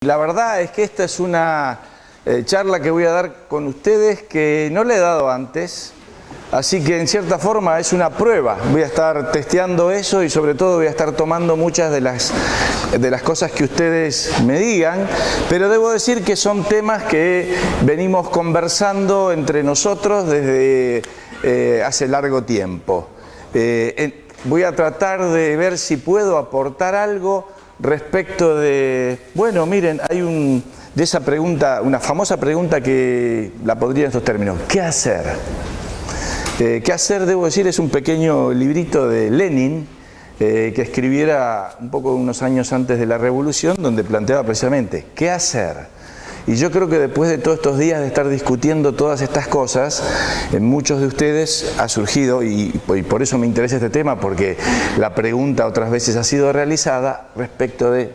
La verdad es que esta es una charla que voy a dar con ustedes que no le he dado antes, así que en cierta forma es una prueba. Voy a estar testeando eso y sobre todo voy a estar tomando muchas de las cosas que ustedes me digan, pero debo decir que son temas que venimos conversando entre nosotros desde hace largo tiempo. Voy a tratar de ver si puedo aportar algo respecto de, bueno, miren, hay de esa pregunta, una famosa pregunta que la podría en estos términos: ¿qué hacer? ¿Qué hacer? Debo decir, es un pequeño librito de Lenin que escribiera un poco unos años antes de la Revolución, donde planteaba precisamente ¿qué hacer? Y yo creo que después de todos estos días de estar discutiendo todas estas cosas, en muchos de ustedes ha surgido, y por eso me interesa este tema, porque la pregunta otras veces ha sido realizada respecto de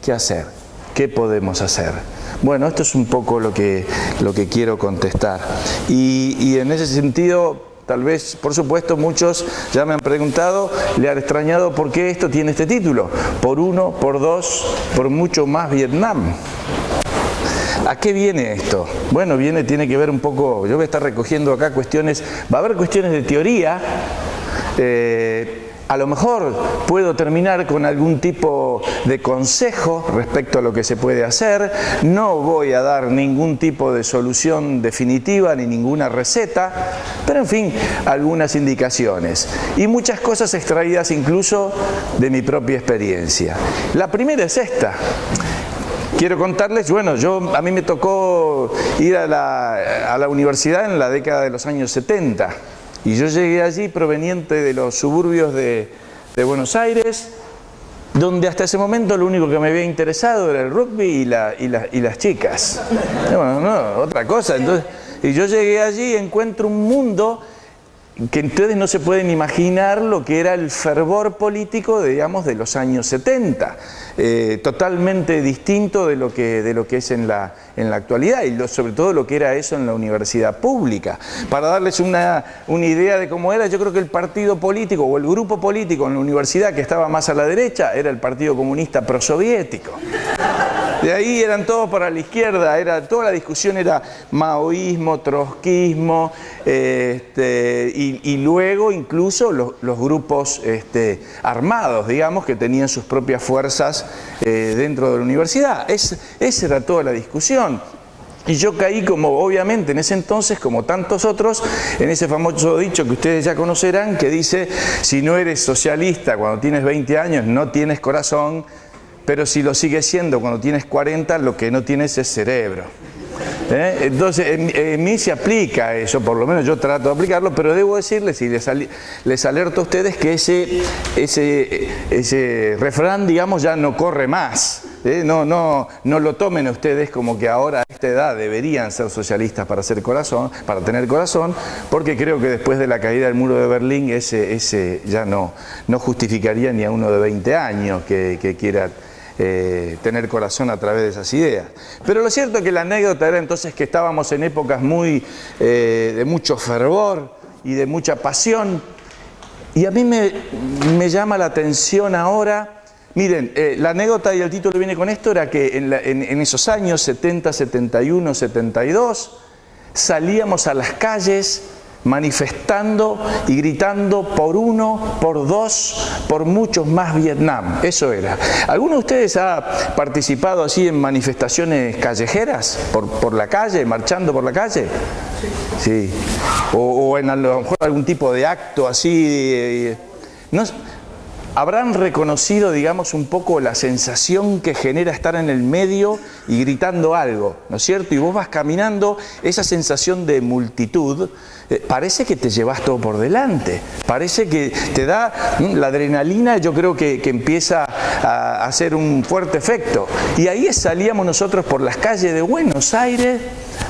¿qué hacer? ¿Qué podemos hacer? Bueno, esto es un poco lo que quiero contestar. Y en ese sentido, tal vez, por supuesto, muchos ya me han preguntado, le han extrañado por qué esto tiene este título. Por uno, por dos, por mucho más Vietnam. ¿A qué viene esto? Bueno, tiene que ver un poco, yo voy a estar recogiendo acá cuestiones, va a haber cuestiones de teoría, a lo mejor puedo terminar con algún tipo de consejo respecto a lo que se puede hacer, no voy a dar ningún tipo de solución definitiva ni ninguna receta, pero en fin, algunas indicaciones y muchas cosas extraídas incluso de mi propia experiencia. La primera es esta. Quiero contarles, bueno, a mí me tocó ir a la universidad en la década de los años 70 y yo llegué allí proveniente de los suburbios de Buenos Aires, donde hasta ese momento lo único que me había interesado era el rugby y las chicas. Bueno, no, otra cosa. Entonces, y yo llegué allí y encuentro un mundo que ustedes no se pueden imaginar lo que era el fervor político, digamos, de los años 70, totalmente distinto de lo que es en la actualidad y sobre todo lo que era eso en la universidad pública. Para darles una idea de cómo era, yo creo que el partido político o el grupo político en la universidad que estaba más a la derecha era el Partido Comunista Prosoviético. De ahí eran todos para la izquierda, toda la discusión era maoísmo, trotskismo, y luego incluso los grupos armados, digamos, que tenían sus propias fuerzas dentro de la universidad. Esa era toda la discusión. Y yo caí, como obviamente en ese entonces, como tantos otros, en ese famoso dicho que ustedes ya conocerán, que dice: si no eres socialista cuando tienes 20 años, no tienes corazón. Pero si lo sigues siendo cuando tienes 40, lo que no tienes es cerebro. Entonces, en mí se aplica eso, por lo menos yo trato de aplicarlo, pero debo decirles y les alerto a ustedes que ese refrán, digamos, ya no corre más. No lo tomen ustedes como que ahora a esta edad deberían ser socialistas para tener corazón, porque creo que después de la caída del muro de Berlín ese ya no justificaría ni a uno de 20 años que quiera tener corazón a través de esas ideas. Pero lo cierto es que la anécdota era entonces que estábamos en épocas de mucho fervor y de mucha pasión, y a mí me llama la atención ahora. Miren, la anécdota y el título viene con esto, era que en esos años 70, 71, 72 salíamos a las calles manifestando y gritando por uno, por dos, por muchos más Vietnam. Eso era. ¿Alguno de ustedes ha participado así en manifestaciones callejeras? ¿Por la calle, marchando por la calle? Sí. O en a lo mejor algún tipo de acto así. Habrán reconocido, digamos, un poco la sensación que genera estar en el medio y gritando algo, ¿no es cierto? Y vos vas caminando, esa sensación de multitud, parece que te llevas todo por delante, parece que te da la adrenalina, yo creo que empieza a hacer un fuerte efecto. Y ahí salíamos nosotros por las calles de Buenos Aires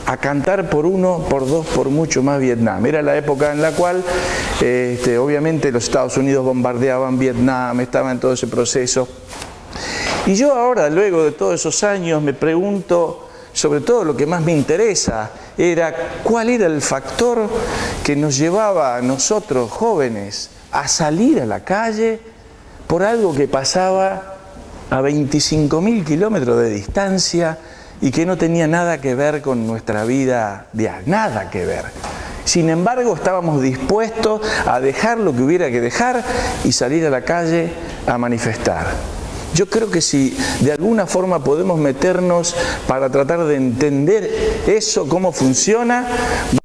a cantar por uno, por dos, por mucho más Vietnam. Era la época en la cual obviamente los Estados Unidos bombardeaban Vietnam, estaba en todo ese proceso. Y yo ahora, luego de todos esos años, me pregunto, sobre todo lo que más me interesa, era cuál era el factor que nos llevaba a nosotros jóvenes a salir a la calle por algo que pasaba a 25.000 kilómetros de distancia y que no tenía nada que ver con nuestra vida diaria, nada que ver. Sin embargo, estábamos dispuestos a dejar lo que hubiera que dejar y salir a la calle a manifestar. Yo creo que si de alguna forma podemos meternos para tratar de entender eso, cómo funciona,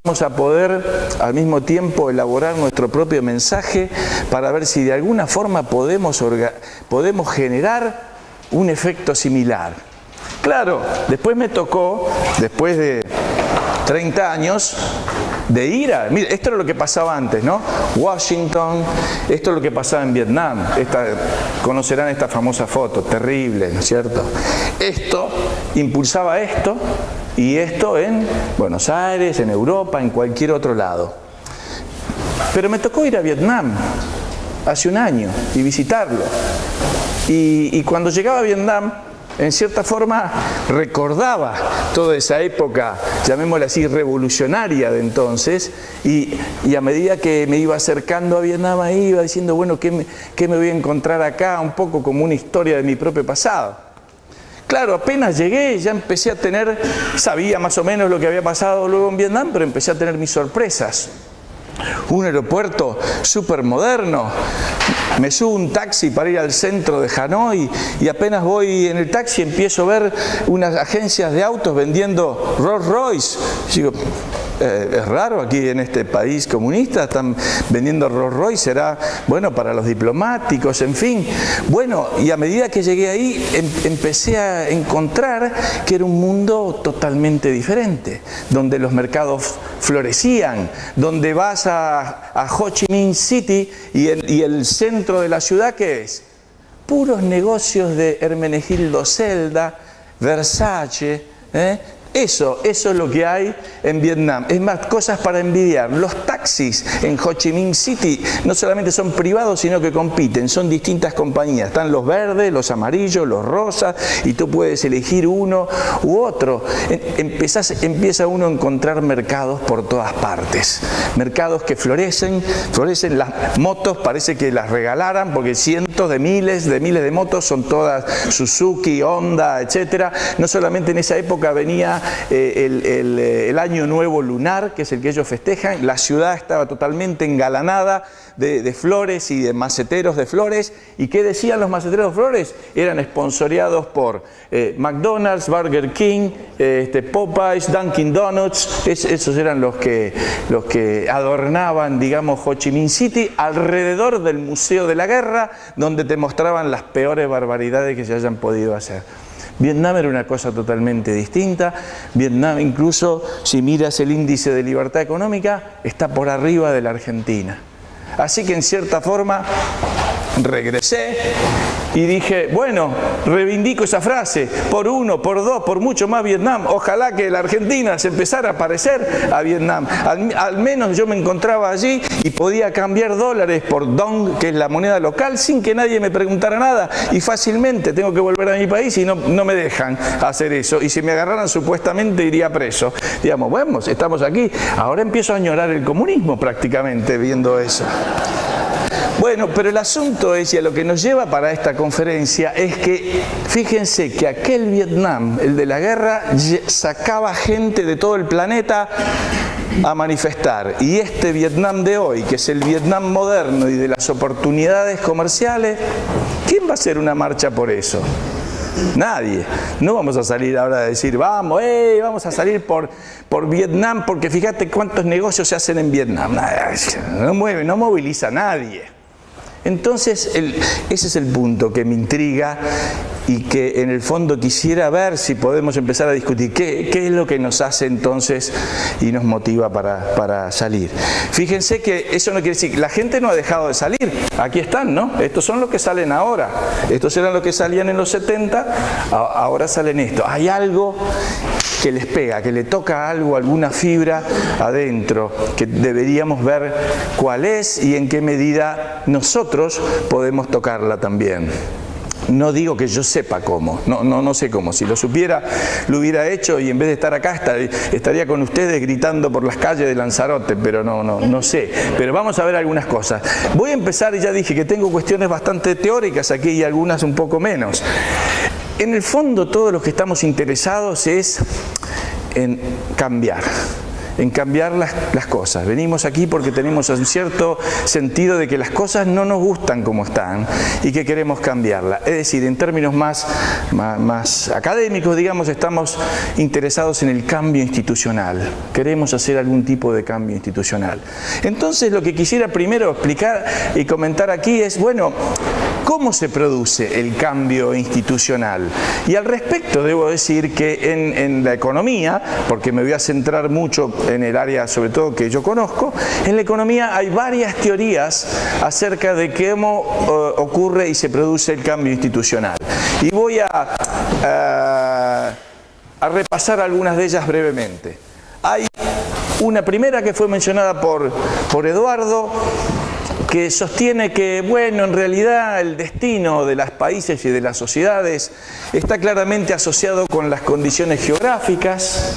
vamos a poder al mismo tiempo elaborar nuestro propio mensaje para ver si de alguna forma podemos generar un efecto similar. Claro, después me tocó, después de 30 años, de ira. Mira, esto era lo que pasaba antes, ¿no? Washington, esto es lo que pasaba en Vietnam. Conocerán esta famosa foto, terrible, ¿no es cierto? Esto impulsaba esto, y esto en Buenos Aires, en Europa, en cualquier otro lado. Pero me tocó ir a Vietnam hace un año y visitarlo. Y cuando llegaba a Vietnam, en cierta forma recordaba toda esa época, llamémosla así, revolucionaria de entonces, y a medida que me iba acercando a Vietnam, ahí iba diciendo, bueno, ¿qué me voy a encontrar acá? Un poco como una historia de mi propio pasado. Claro, apenas llegué, ya empecé a sabía más o menos lo que había pasado luego en Vietnam, pero empecé a tener mis sorpresas. Un aeropuerto súper moderno. Me subo un taxi para ir al centro de Hanoi y apenas voy en el taxi empiezo a ver unas agencias de autos vendiendo Rolls Royce. Digo, es raro, aquí en este país comunista están vendiendo Rolls Royce, será bueno para los diplomáticos, en fin. Bueno, y a medida que llegué ahí empecé a encontrar que era un mundo totalmente diferente, donde los mercados florecían, donde vas a Ho Chi Minh City y el centro de la ciudad, ¿qué es? Puros negocios de Hermenegildo Zelda, Versace, Eso es lo que hay en Vietnam. Es más, cosas para envidiar. Los taxis en Ho Chi Minh City no solamente son privados, sino que compiten. Son distintas compañías. Están los verdes, los amarillos, los rosas, y tú puedes elegir uno u otro. Empieza uno a encontrar mercados por todas partes. Mercados que florecen. Las motos parece que las regalaran, porque cientos de miles de motos son todas Suzuki, Honda, etcétera. No solamente en esa época venía el año nuevo lunar, que es el que ellos festejan. La ciudad estaba totalmente engalanada de flores y de maceteros de flores. ¿Y qué decían los maceteros de flores? Eran esponsoreados por McDonald's, Burger King, Popeyes, Dunkin' Donuts. Esos eran los que adornaban, digamos, Ho Chi Minh City, alrededor del Museo de la Guerra, donde te mostraban las peores barbaridades que se hayan podido hacer. Vietnam era una cosa totalmente distinta. Vietnam, incluso si miras el índice de libertad económica, está por arriba de la Argentina. Así que en cierta forma regresé y dije, bueno, reivindico esa frase, por uno, por dos, por mucho más Vietnam. Ojalá que la Argentina se empezara a parecer a Vietnam. Al menos yo me encontraba allí y podía cambiar dólares por dong, que es la moneda local, sin que nadie me preguntara nada. Y fácilmente tengo que volver a mi país y no me dejan hacer eso. Y si me agarraran, supuestamente iría preso. Digamos, bueno, estamos aquí. Ahora empiezo a añorar el comunismo prácticamente viendo eso. Bueno, pero el asunto es, y a lo que nos lleva para esta conferencia, es que fíjense que aquel Vietnam, el de la guerra, sacaba gente de todo el planeta a manifestar. Y este Vietnam de hoy, que es el Vietnam moderno y de las oportunidades comerciales, ¿quién va a hacer una marcha por eso? Nadie. No vamos a salir ahora a decir, vamos a salir por Vietnam, porque fíjate cuántos negocios se hacen en Vietnam. No moviliza a nadie. Entonces, ese es el punto que me intriga y que en el fondo quisiera ver si podemos empezar a discutir qué es lo que nos hace entonces y nos motiva para salir. Fíjense que eso no quiere decir, la gente no ha dejado de salir, aquí están, ¿no? Estos son los que salen ahora, estos eran los que salían en los 70, ahora salen estos. Hay algo que les pega, que le toca algo, alguna fibra adentro, que deberíamos ver cuál es y en qué medida nosotros podemos tocarla también. No digo que yo sepa cómo, no sé cómo. Si lo supiera, lo hubiera hecho y en vez de estar acá estaría con ustedes gritando por las calles de Lanzarote, pero no sé. Pero vamos a ver algunas cosas. Voy a empezar, ya dije que tengo cuestiones bastante teóricas aquí y algunas un poco menos. En el fondo, todos los que estamos interesados es en cambiar las cosas. Venimos aquí porque tenemos un cierto sentido de que las cosas no nos gustan como están y que queremos cambiarlas. Es decir, en términos más académicos, digamos, estamos interesados en el cambio institucional. Queremos hacer algún tipo de cambio institucional. Entonces, lo que quisiera primero explicar y comentar aquí es, bueno, ¿cómo se produce el cambio institucional? Y al respecto debo decir que en la economía, porque me voy a centrar mucho en el área sobre todo que yo conozco, en la economía hay varias teorías acerca de cómo ocurre y se produce el cambio institucional. Y voy a repasar algunas de ellas brevemente. Hay una primera que fue mencionada por Eduardo, que sostiene que, bueno, en realidad el destino de los países y de las sociedades está claramente asociado con las condiciones geográficas.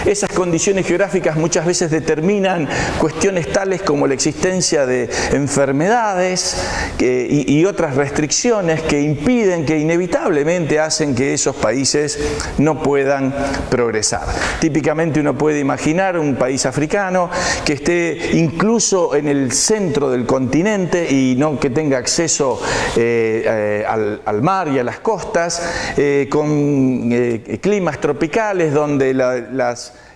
Esas condiciones geográficas muchas veces determinan cuestiones tales como la existencia de enfermedades y otras restricciones que impiden, que inevitablemente hacen que esos países no puedan progresar. Típicamente uno puede imaginar un país africano que esté incluso en el centro del continente y no que tenga acceso al mar y a las costas, con climas tropicales donde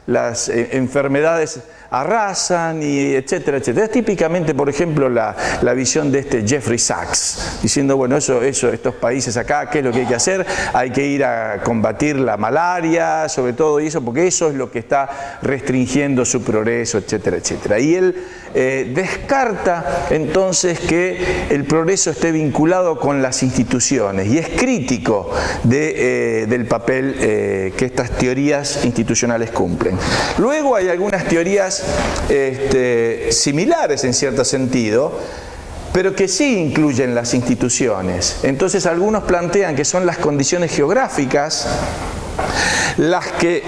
las enfermedades arrasan, y etcétera, etcétera. Es típicamente, por ejemplo, la visión de Jeffrey Sachs, diciendo, bueno, estos países acá, ¿qué es lo que hay que hacer? Hay que ir a combatir la malaria, sobre todo, y eso, porque eso es lo que está restringiendo su progreso, etcétera, etcétera. Y él descarta entonces que el progreso esté vinculado con las instituciones, y es crítico del papel que estas teorías institucionales cumplen. Luego hay algunas teorías similares en cierto sentido, pero que sí incluyen las instituciones. Entonces algunos plantean que son las condiciones geográficas las que,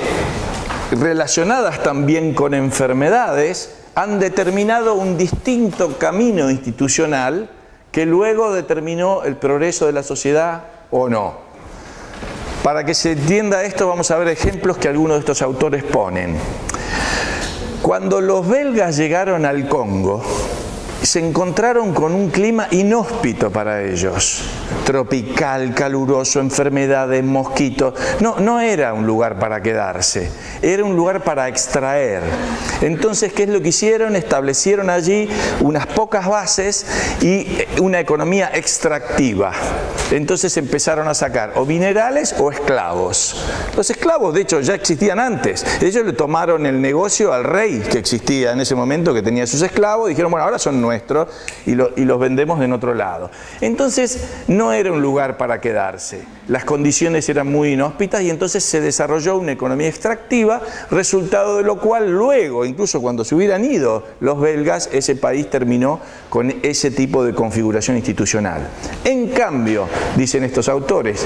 relacionadas también con enfermedades, han determinado un distinto camino institucional que luego determinó el progreso de la sociedad o no. Para que se entienda esto, vamos a ver ejemplos que algunos de estos autores ponen. Cuando los belgas llegaron al Congo, se encontraron con un clima inhóspito para ellos, tropical, caluroso, enfermedades, mosquitos. No era un lugar para quedarse, era un lugar para extraer. Entonces, ¿qué es lo que hicieron? Establecieron allí unas pocas bases y una economía extractiva. Entonces empezaron a sacar o minerales o esclavos. Los esclavos, de hecho, ya existían antes. Ellos le tomaron el negocio al rey que existía en ese momento, que tenía sus esclavos, y dijeron, bueno, ahora son nuestros y los vendemos en otro lado. Entonces, no era un lugar para quedarse. Las condiciones eran muy inhóspitas y entonces se desarrolló una economía extractiva, resultado de lo cual luego, incluso cuando se hubieran ido los belgas, ese país terminó con ese tipo de configuración institucional. En cambio, dicen estos autores,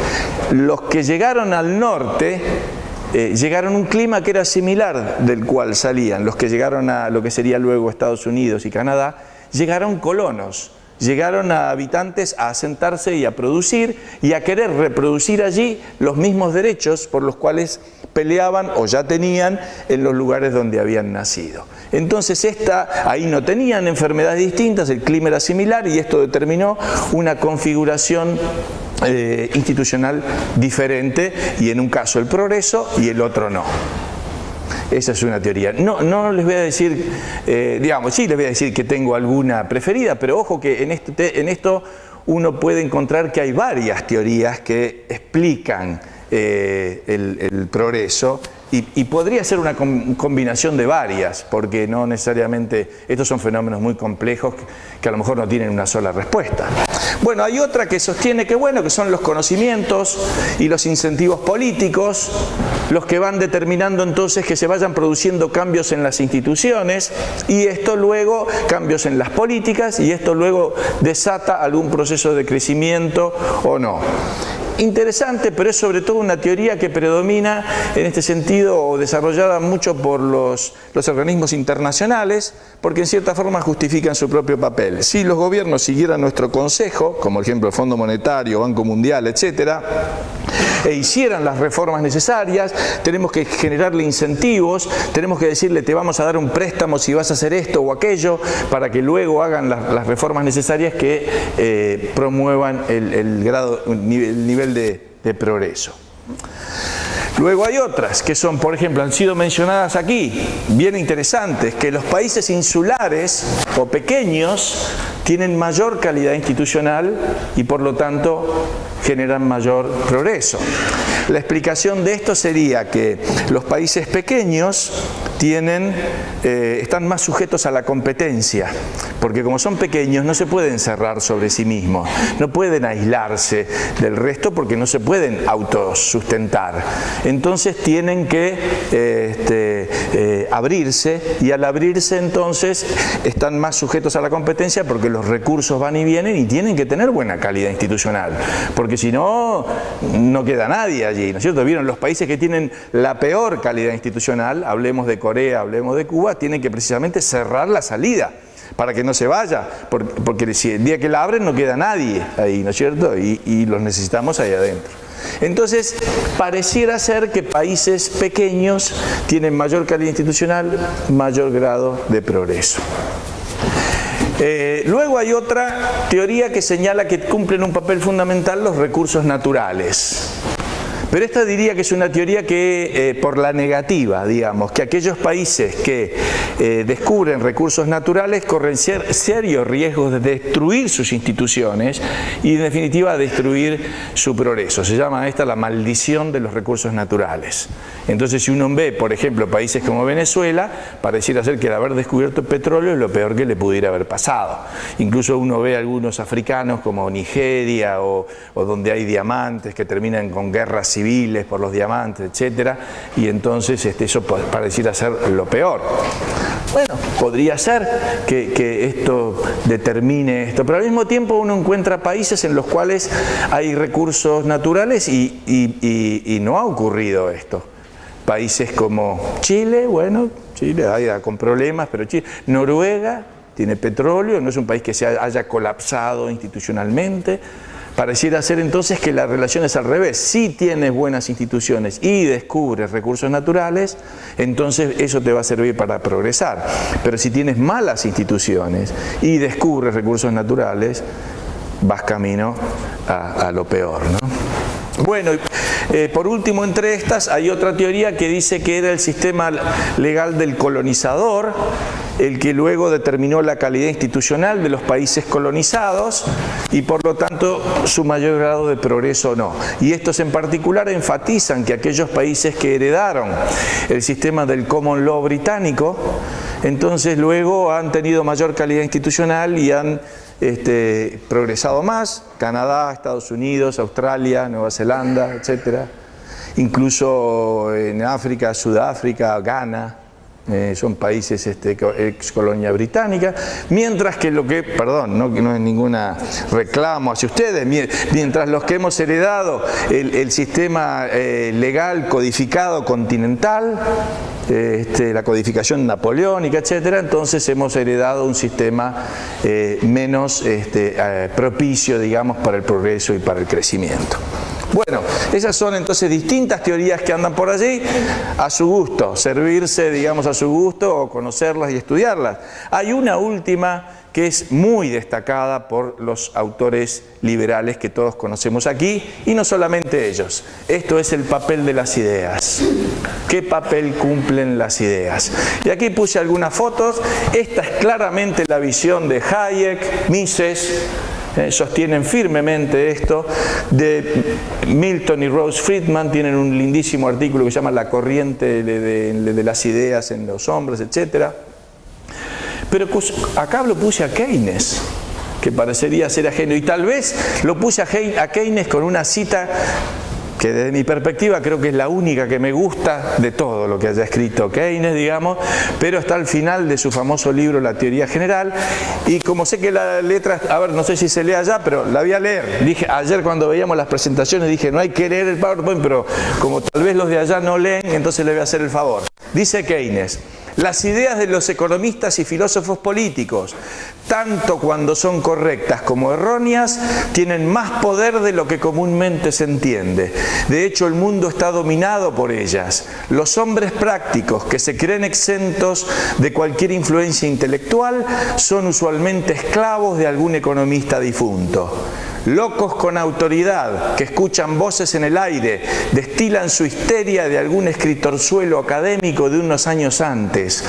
los que llegaron al norte llegaron a un clima que era similar del cual salían. Los que llegaron a lo que sería luego Estados Unidos y Canadá, llegaron colonos. Llegaron a habitantes a asentarse y a producir y a querer reproducir allí los mismos derechos por los cuales peleaban o ya tenían en los lugares donde habían nacido. Entonces ahí no tenían enfermedades distintas, el clima era similar y esto determinó una configuración institucional diferente, y en un caso el progreso y el otro no. Esa es una teoría. No les voy a decir, sí les voy a decir que tengo alguna preferida, pero ojo que en esto uno puede encontrar que hay varias teorías que explican el progreso Y podría ser una combinación de varias, porque no necesariamente, estos son fenómenos muy complejos que a lo mejor no tienen una sola respuesta. Bueno, hay otra que sostiene que, bueno, que son los conocimientos y los incentivos políticos los que van determinando entonces que se vayan produciendo cambios en las instituciones, y esto luego, cambios en las políticas, y esto luego desata algún proceso de crecimiento o no. Interesante, pero es sobre todo una teoría que predomina en este sentido, o desarrollada mucho por los organismos internacionales, porque en cierta forma justifican su propio papel. Si los gobiernos siguieran nuestro consejo, como por ejemplo el Fondo Monetario, Banco Mundial, etcétera, e hicieran las reformas necesarias, tenemos que generarle incentivos, tenemos que decirle te vamos a dar un préstamo si vas a hacer esto o aquello, para que luego hagan las reformas necesarias que promuevan el nivel de progreso. Luego hay otras que son, por ejemplo, han sido mencionadas aquí, bien interesantes, que los países insulares o pequeños tienen mayor calidad institucional y por lo tanto generan mayor progreso. La explicación de esto sería que los países pequeños están más sujetos a la competencia, porque como son pequeños no se pueden cerrar sobre sí mismos, no pueden aislarse del resto porque no se pueden autosustentar. Entonces tienen que abrirse, y al abrirse entonces están más sujetos a la competencia porque los recursos van y vienen y tienen que tener buena calidad institucional, porque si no, no queda nadie allí, ¿no es cierto? Vieron, los países que tienen la peor calidad institucional, hablemos de Corea, hablemos de Cuba, tienen que precisamente cerrar la salida para que no se vaya, porque si el día que la abren no queda nadie ahí, ¿no es cierto? Y los necesitamos ahí adentro. Entonces, pareciera ser que países pequeños tienen mayor calidad institucional, mayor grado de progreso. Luego hay otra teoría que señala que cumplen un papel fundamental los recursos naturales. Pero esta diría que es una teoría que, por la negativa, digamos, que aquellos países que descubren recursos naturales corren serios riesgos de destruir sus instituciones y, en definitiva, destruir su progreso. Se llama esta la maldición de los recursos naturales. Entonces, si uno ve, por ejemplo, países como Venezuela, pareciera ser que el haber descubierto el petróleo es lo peor que le pudiera haber pasado. Incluso uno ve algunos africanos como Nigeria o donde hay diamantes que terminan con guerras civiles por los diamantes, etcétera, y entonces eso pareciera ser lo peor. Bueno, podría ser que esto determine esto, pero al mismo tiempo uno encuentra países en los cuales hay recursos naturales y no ha ocurrido esto. Países como Chile, bueno, Chile con problemas, pero Chile, Noruega tiene petróleo, no es un país que se haya colapsado institucionalmente. Pareciera ser entonces que la relación es al revés. Si tienes buenas instituciones y descubres recursos naturales, entonces eso te va a servir para progresar. Pero si tienes malas instituciones y descubres recursos naturales, vas camino a lo peor, ¿no? Bueno, por último, entre estas hay otra teoría que dice que era el sistema legal del colonizador el que luego determinó la calidad institucional de los países colonizados y por lo tanto su mayor grado de progreso o no. Y estos en particular enfatizan que aquellos países que heredaron el sistema del common law británico, entonces luego han tenido mayor calidad institucional y han progresado más. Canadá, Estados Unidos, Australia, Nueva Zelanda, etcétera. Incluso en África, Sudáfrica, Ghana. Son países ex colonia británica, mientras que no es ninguna reclamo hacia ustedes, mientras los que hemos heredado el sistema legal codificado continental, la codificación napoleónica, etcétera, entonces hemos heredado un sistema menos propicio, digamos, para el progreso y para el crecimiento. Bueno, esas son entonces distintas teorías que andan por allí, a su gusto, servirse, digamos, a su gusto o conocerlas y estudiarlas. Hay una última que es muy destacada por los autores liberales que todos conocemos aquí, y no solamente ellos. Esto es el papel de las ideas. ¿Qué papel cumplen las ideas? Y aquí puse algunas fotos. Esta es claramente la visión de Hayek, Mises, sostienen firmemente esto. De Milton y Rose Friedman tienen un lindísimo artículo que se llama La corriente de las ideas en los hombres, etc. Pero acá lo puse a Keynes, que parecería ser ajeno, y tal vez lo puse a Keynes con una cita que desde mi perspectiva creo que es la única que me gusta de todo lo que haya escrito Keynes, digamos, pero está al final de su famoso libro La teoría general, y como sé que la letra, a ver, no sé si se lee allá, pero la voy a leer. Dije, ayer cuando veíamos las presentaciones dije, no hay que leer el PowerPoint, pero como tal vez los de allá no leen, entonces le voy a hacer el favor. Dice Keynes: las ideas de los economistas y filósofos políticos, tanto cuando son correctas como erróneas, tienen más poder de lo que comúnmente se entiende. De hecho, el mundo está dominado por ellas. Los hombres prácticos que se creen exentos de cualquier influencia intelectual son usualmente esclavos de algún economista difunto. Locos con autoridad, que escuchan voces en el aire, destilan su histeria de algún escritorzuelo académico de unos años antes.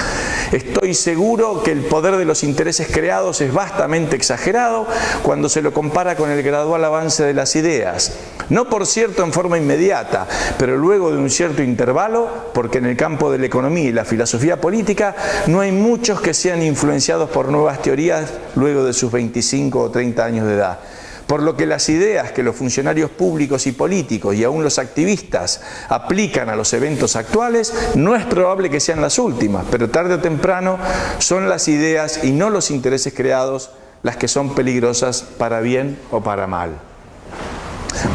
Estoy seguro que el poder de los intereses creados es vastamente exagerado cuando se lo compara con el gradual avance de las ideas. No, por cierto, en forma inmediata, pero luego de un cierto intervalo, porque en el campo de la economía y la filosofía política no hay muchos que sean influenciados por nuevas teorías luego de sus 25 o 30 años de edad. Por lo que las ideas que los funcionarios públicos y políticos y aún los activistas aplican a los eventos actuales, no es probable que sean las últimas, pero tarde o temprano son las ideas y no los intereses creados las que son peligrosas para bien o para mal.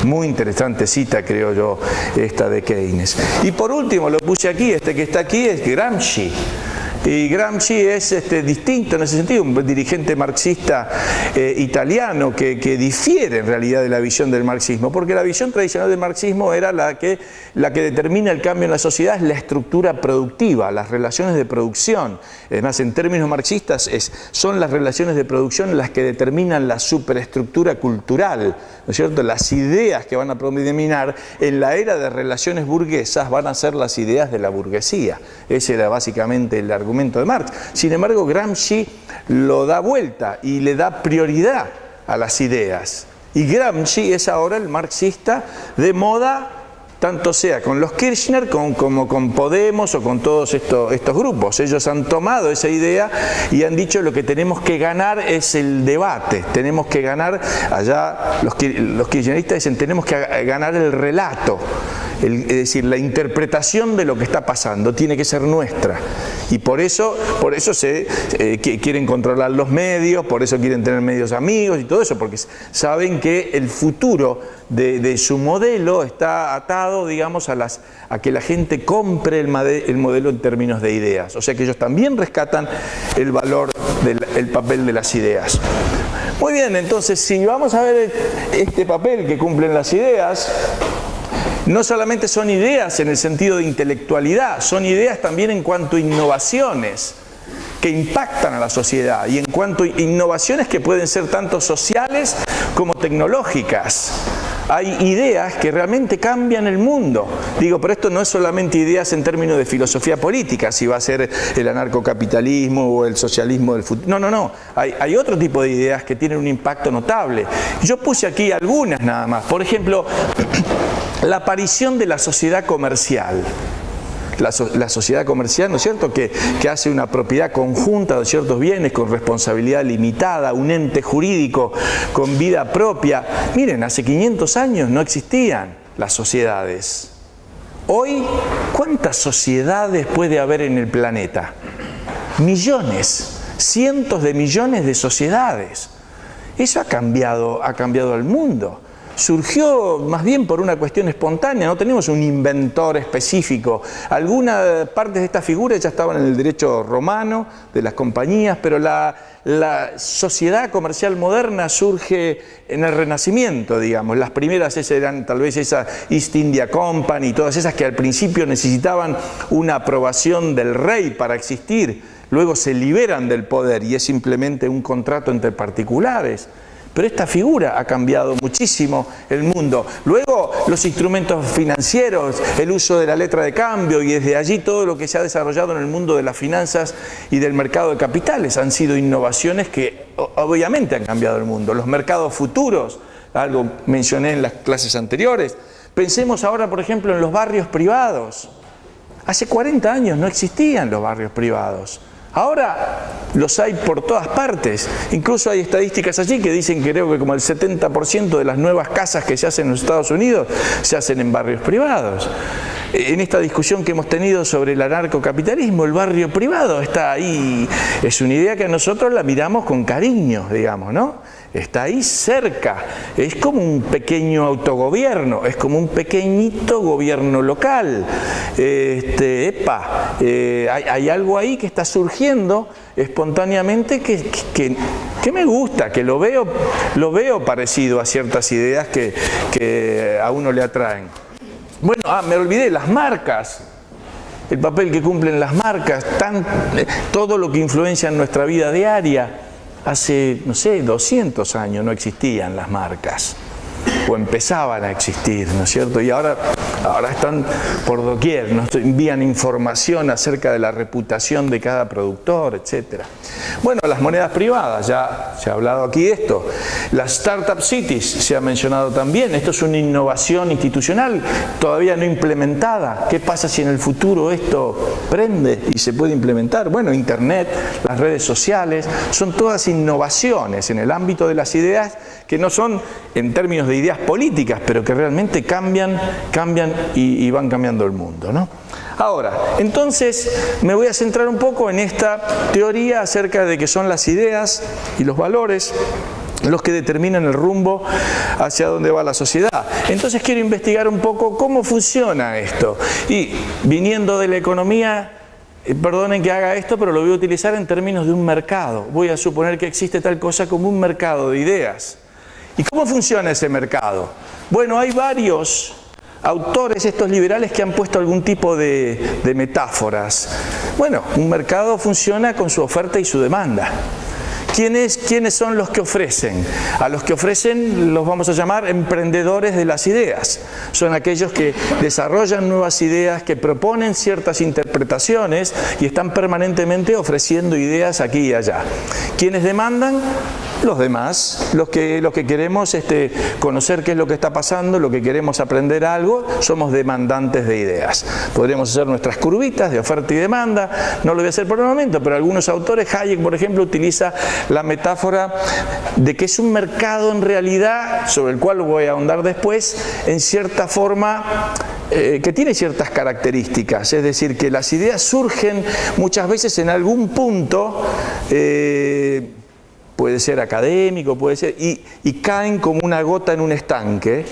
Muy interesante cita, creo yo, esta de Keynes. Y por último, lo puse aquí, este que está aquí es Gramsci. Y Gramsci es distinto en ese sentido, un dirigente marxista italiano que difiere en realidad de la visión del marxismo, porque la visión tradicional del marxismo era la que determina el cambio en la sociedad, es la estructura productiva, las relaciones de producción. Además, en términos marxistas, son las relaciones de producción las que determinan la superestructura cultural, ¿no es cierto? Las ideas que van a predominar en la era de relaciones burguesas van a ser las ideas de la burguesía. Ese era básicamente el argumento de Marx. Sin embargo, Gramsci lo da vuelta y le da prioridad a las ideas. Y Gramsci es ahora el marxista de moda, tanto sea con los Kirchner como con Podemos o con todos estos grupos. Ellos han tomado esa idea y han dicho lo que tenemos que ganar es el debate, tenemos que ganar, allá los kirchneristas dicen tenemos que ganar el relato. Es decir, la interpretación de lo que está pasando tiene que ser nuestra. Y por eso quieren controlar los medios, por eso quieren tener medios amigos y todo eso, porque saben que el futuro de su modelo está atado, digamos, a que la gente compre el modelo en términos de ideas. O sea que ellos también rescatan el valor del papel de las ideas. Muy bien, entonces, si vamos a ver este papel que cumplen las ideas, no solamente son ideas en el sentido de intelectualidad, son ideas también en cuanto a innovaciones que impactan a la sociedad y en cuanto a innovaciones que pueden ser tanto sociales como tecnológicas. Hay ideas que realmente cambian el mundo. Digo, pero esto no es solamente ideas en términos de filosofía política, si va a ser el anarcocapitalismo o el socialismo del futuro. No. Hay otro tipo de ideas que tienen un impacto notable. Yo puse aquí algunas nada más. Por ejemplo, la aparición de la sociedad comercial. La sociedad comercial, ¿no es cierto?, que hace una propiedad conjunta de ciertos bienes con responsabilidad limitada, un ente jurídico con vida propia. Miren, hace 500 años no existían las sociedades. Hoy, ¿cuántas sociedades puede haber en el planeta? Millones, cientos de millones de sociedades. Eso ha cambiado al mundo. Surgió más bien por una cuestión espontánea, no tenemos un inventor específico. Algunas partes de esta figura ya estaban en el derecho romano, de las compañías, pero la sociedad comercial moderna surge en el Renacimiento, digamos. Las primeras eran tal vez esa East India Company, todas esas que al principio necesitaban una aprobación del rey para existir, luego se liberan del poder y es simplemente un contrato entre particulares. Pero esta figura ha cambiado muchísimo el mundo. Luego, los instrumentos financieros, el uso de la letra de cambio y desde allí todo lo que se ha desarrollado en el mundo de las finanzas y del mercado de capitales han sido innovaciones que obviamente han cambiado el mundo. Los mercados futuros, algo mencioné en las clases anteriores. Pensemos ahora, por ejemplo, en los barrios privados. Hace 40 años no existían los barrios privados. Ahora los hay por todas partes. Incluso hay estadísticas allí que dicen que creo que como el 70% de las nuevas casas que se hacen en los Estados Unidos se hacen en barrios privados. En esta discusión que hemos tenido sobre el anarcocapitalismo, el barrio privado está ahí. Es una idea que nosotros la miramos con cariño, digamos, ¿no? Está ahí cerca. Es como un pequeño autogobierno, es como un pequeñito gobierno local. Hay algo ahí que está surgiendo espontáneamente que me gusta, que lo veo parecido a ciertas ideas que a uno le atraen. Bueno, me olvidé, las marcas, el papel que cumplen las marcas, todo lo que influencia en nuestra vida diaria. Hace, no sé, 200 años no existían las marcas, o empezaban a existir, ¿no es cierto? Y ahora están por doquier, nos envían información acerca de la reputación de cada productor, etc. Bueno, las monedas privadas, ya se ha hablado aquí de esto. Las Startup Cities se ha mencionado también. Esto es una innovación institucional todavía no implementada. ¿Qué pasa si en el futuro esto prende y se puede implementar? Bueno, Internet, las redes sociales, son todas innovaciones en el ámbito de las ideas que no son en términos de ideas políticas, pero que realmente cambian y van cambiando el mundo, ¿no? Ahora, entonces me voy a centrar un poco en esta teoría acerca de que son las ideas y los valores los que determinan el rumbo hacia dónde va la sociedad. Entonces quiero investigar un poco cómo funciona esto. Y viniendo de la economía, perdonen que haga esto, pero lo voy a utilizar en términos de un mercado. Voy a suponer que existe tal cosa como un mercado de ideas. ¿Y cómo funciona ese mercado? Bueno, hay varios autores, estos liberales, que han puesto algún tipo de metáforas. Bueno, un mercado funciona con su oferta y su demanda. ¿Quiénes son los que ofrecen? A los que ofrecen los vamos a llamar emprendedores de las ideas. Son aquellos que desarrollan nuevas ideas, que proponen ciertas interpretaciones y están permanentemente ofreciendo ideas aquí y allá. ¿Quiénes demandan? Los demás, los que queremos conocer qué es lo que está pasando, lo que queremos aprender algo, somos demandantes de ideas. Podríamos hacer nuestras curvitas de oferta y demanda, no lo voy a hacer por el momento, pero algunos autores, Hayek por ejemplo, utiliza la metáfora de que es un mercado en realidad, sobre el cual voy a ahondar después, en cierta forma que tiene ciertas características, es decir, que las ideas surgen muchas veces en algún punto, puede ser académico, puede ser, y caen como una gota en un estanque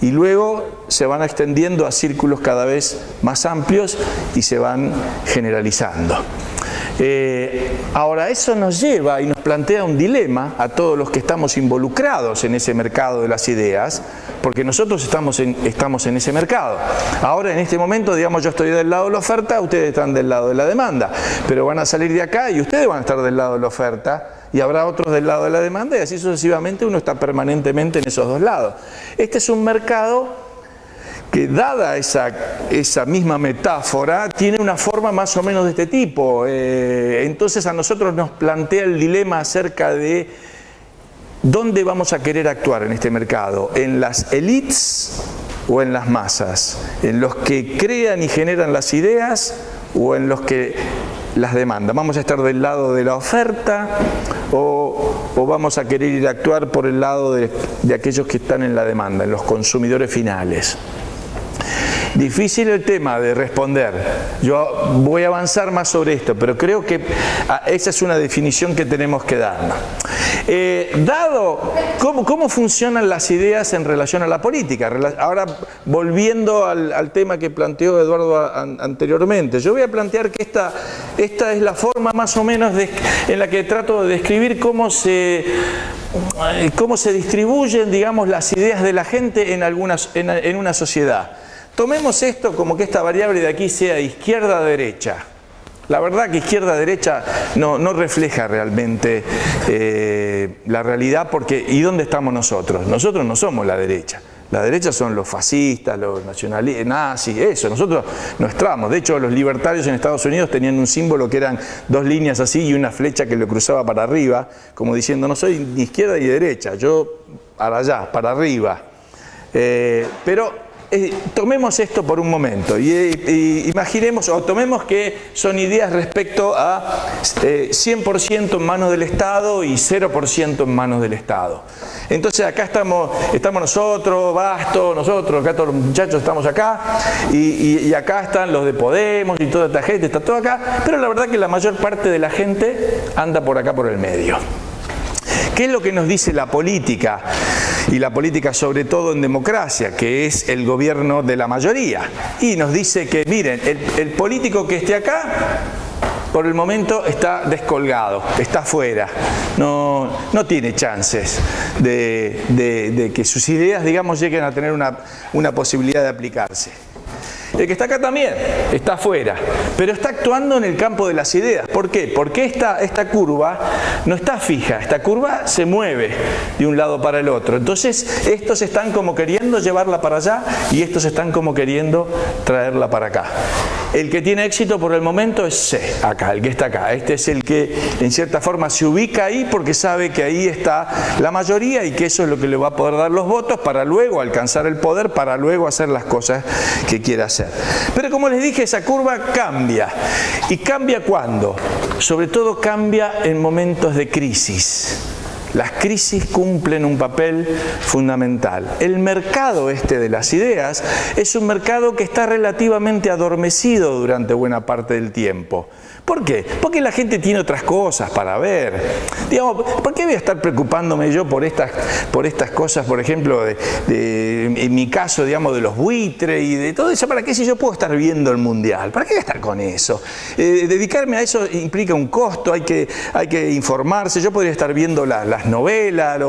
y luego se van extendiendo a círculos cada vez más amplios y se van generalizando. Ahora, eso nos lleva y nos plantea un dilema a todos los que estamos involucrados en ese mercado de las ideas, porque nosotros estamos en ese mercado. Ahora, en este momento, digamos, yo estoy del lado de la oferta, ustedes están del lado de la demanda, pero van a salir de acá y ustedes van a estar del lado de la oferta y habrá otros del lado de la demanda y así sucesivamente uno está permanentemente en esos dos lados. Este es un mercado que, dada esa misma metáfora, tiene una forma más o menos de este tipo. Entonces a nosotros nos plantea el dilema acerca de dónde vamos a querer actuar en este mercado, en las élites o en las masas, en los que crean y generan las ideas o en los que las demandan. ¿Vamos a estar del lado de la oferta o vamos a querer ir a actuar por el lado de aquellos que están en la demanda, en los consumidores finales? Difícil el tema de responder. Yo voy a avanzar más sobre esto, pero creo que esa es una definición que tenemos que darnos. Dado cómo funcionan las ideas en relación a la política, ahora volviendo al tema que planteó Eduardo anteriormente, yo voy a plantear que esta es la forma más o menos en la que trato de describir cómo se distribuyen, digamos, las ideas de la gente en una sociedad. Tomemos esto como que esta variable de aquí sea izquierda-derecha. La verdad que izquierda-derecha no refleja realmente la realidad, porque ¿y dónde estamos nosotros? Nosotros no somos la derecha. La derecha son los fascistas, los nacionalistas, nazis, eso. Nosotros no estamos. De hecho, los libertarios en Estados Unidos tenían un símbolo que eran dos líneas así y una flecha que lo cruzaba para arriba, como diciendo, no soy ni izquierda ni derecha, yo para allá, para arriba. Pero tomemos esto por un momento y imaginemos o tomemos que son ideas respecto a 100% en manos del Estado y 0% en manos del Estado. Entonces acá estamos nosotros, Bastos, nosotros, acá todos los muchachos estamos acá y acá están los de Podemos y toda esta gente, está todo acá, pero la verdad que la mayor parte de la gente anda por acá por el medio. ¿Qué es lo que nos dice la política? Y la política sobre todo en democracia, que es el gobierno de la mayoría. Y nos dice que, miren, el político que esté acá, por el momento está descolgado, está fuera, no tiene chances de que sus ideas, digamos, lleguen a tener una posibilidad de aplicarse. El que está acá también está afuera, pero está actuando en el campo de las ideas. ¿Por qué? Porque esta curva no está fija, esta curva se mueve de un lado para el otro. Entonces, estos están como queriendo llevarla para allá y estos están como queriendo traerla para acá. El que tiene éxito por el momento es C, acá, el que está acá. Este es el que en cierta forma se ubica ahí porque sabe que ahí está la mayoría y que eso es lo que le va a poder dar los votos para luego alcanzar el poder, para luego hacer las cosas que quiera hacer. Pero como les dije, esa curva cambia. ¿Y cambia cuándo? Sobre todo cambia en momentos de crisis. Las crisis cumplen un papel fundamental. El mercado de las ideas es un mercado que está relativamente adormecido durante buena parte del tiempo. ¿Por qué? Porque la gente tiene otras cosas para ver. Digamos, ¿por qué voy a estar preocupándome yo por estas cosas, por ejemplo, en mi caso, digamos, de los buitres y de todo eso? ¿Para qué si yo puedo estar viendo el Mundial? ¿Para qué voy a estar con eso? Dedicarme a eso implica un costo, hay que informarse. Yo podría estar viendo las novelas,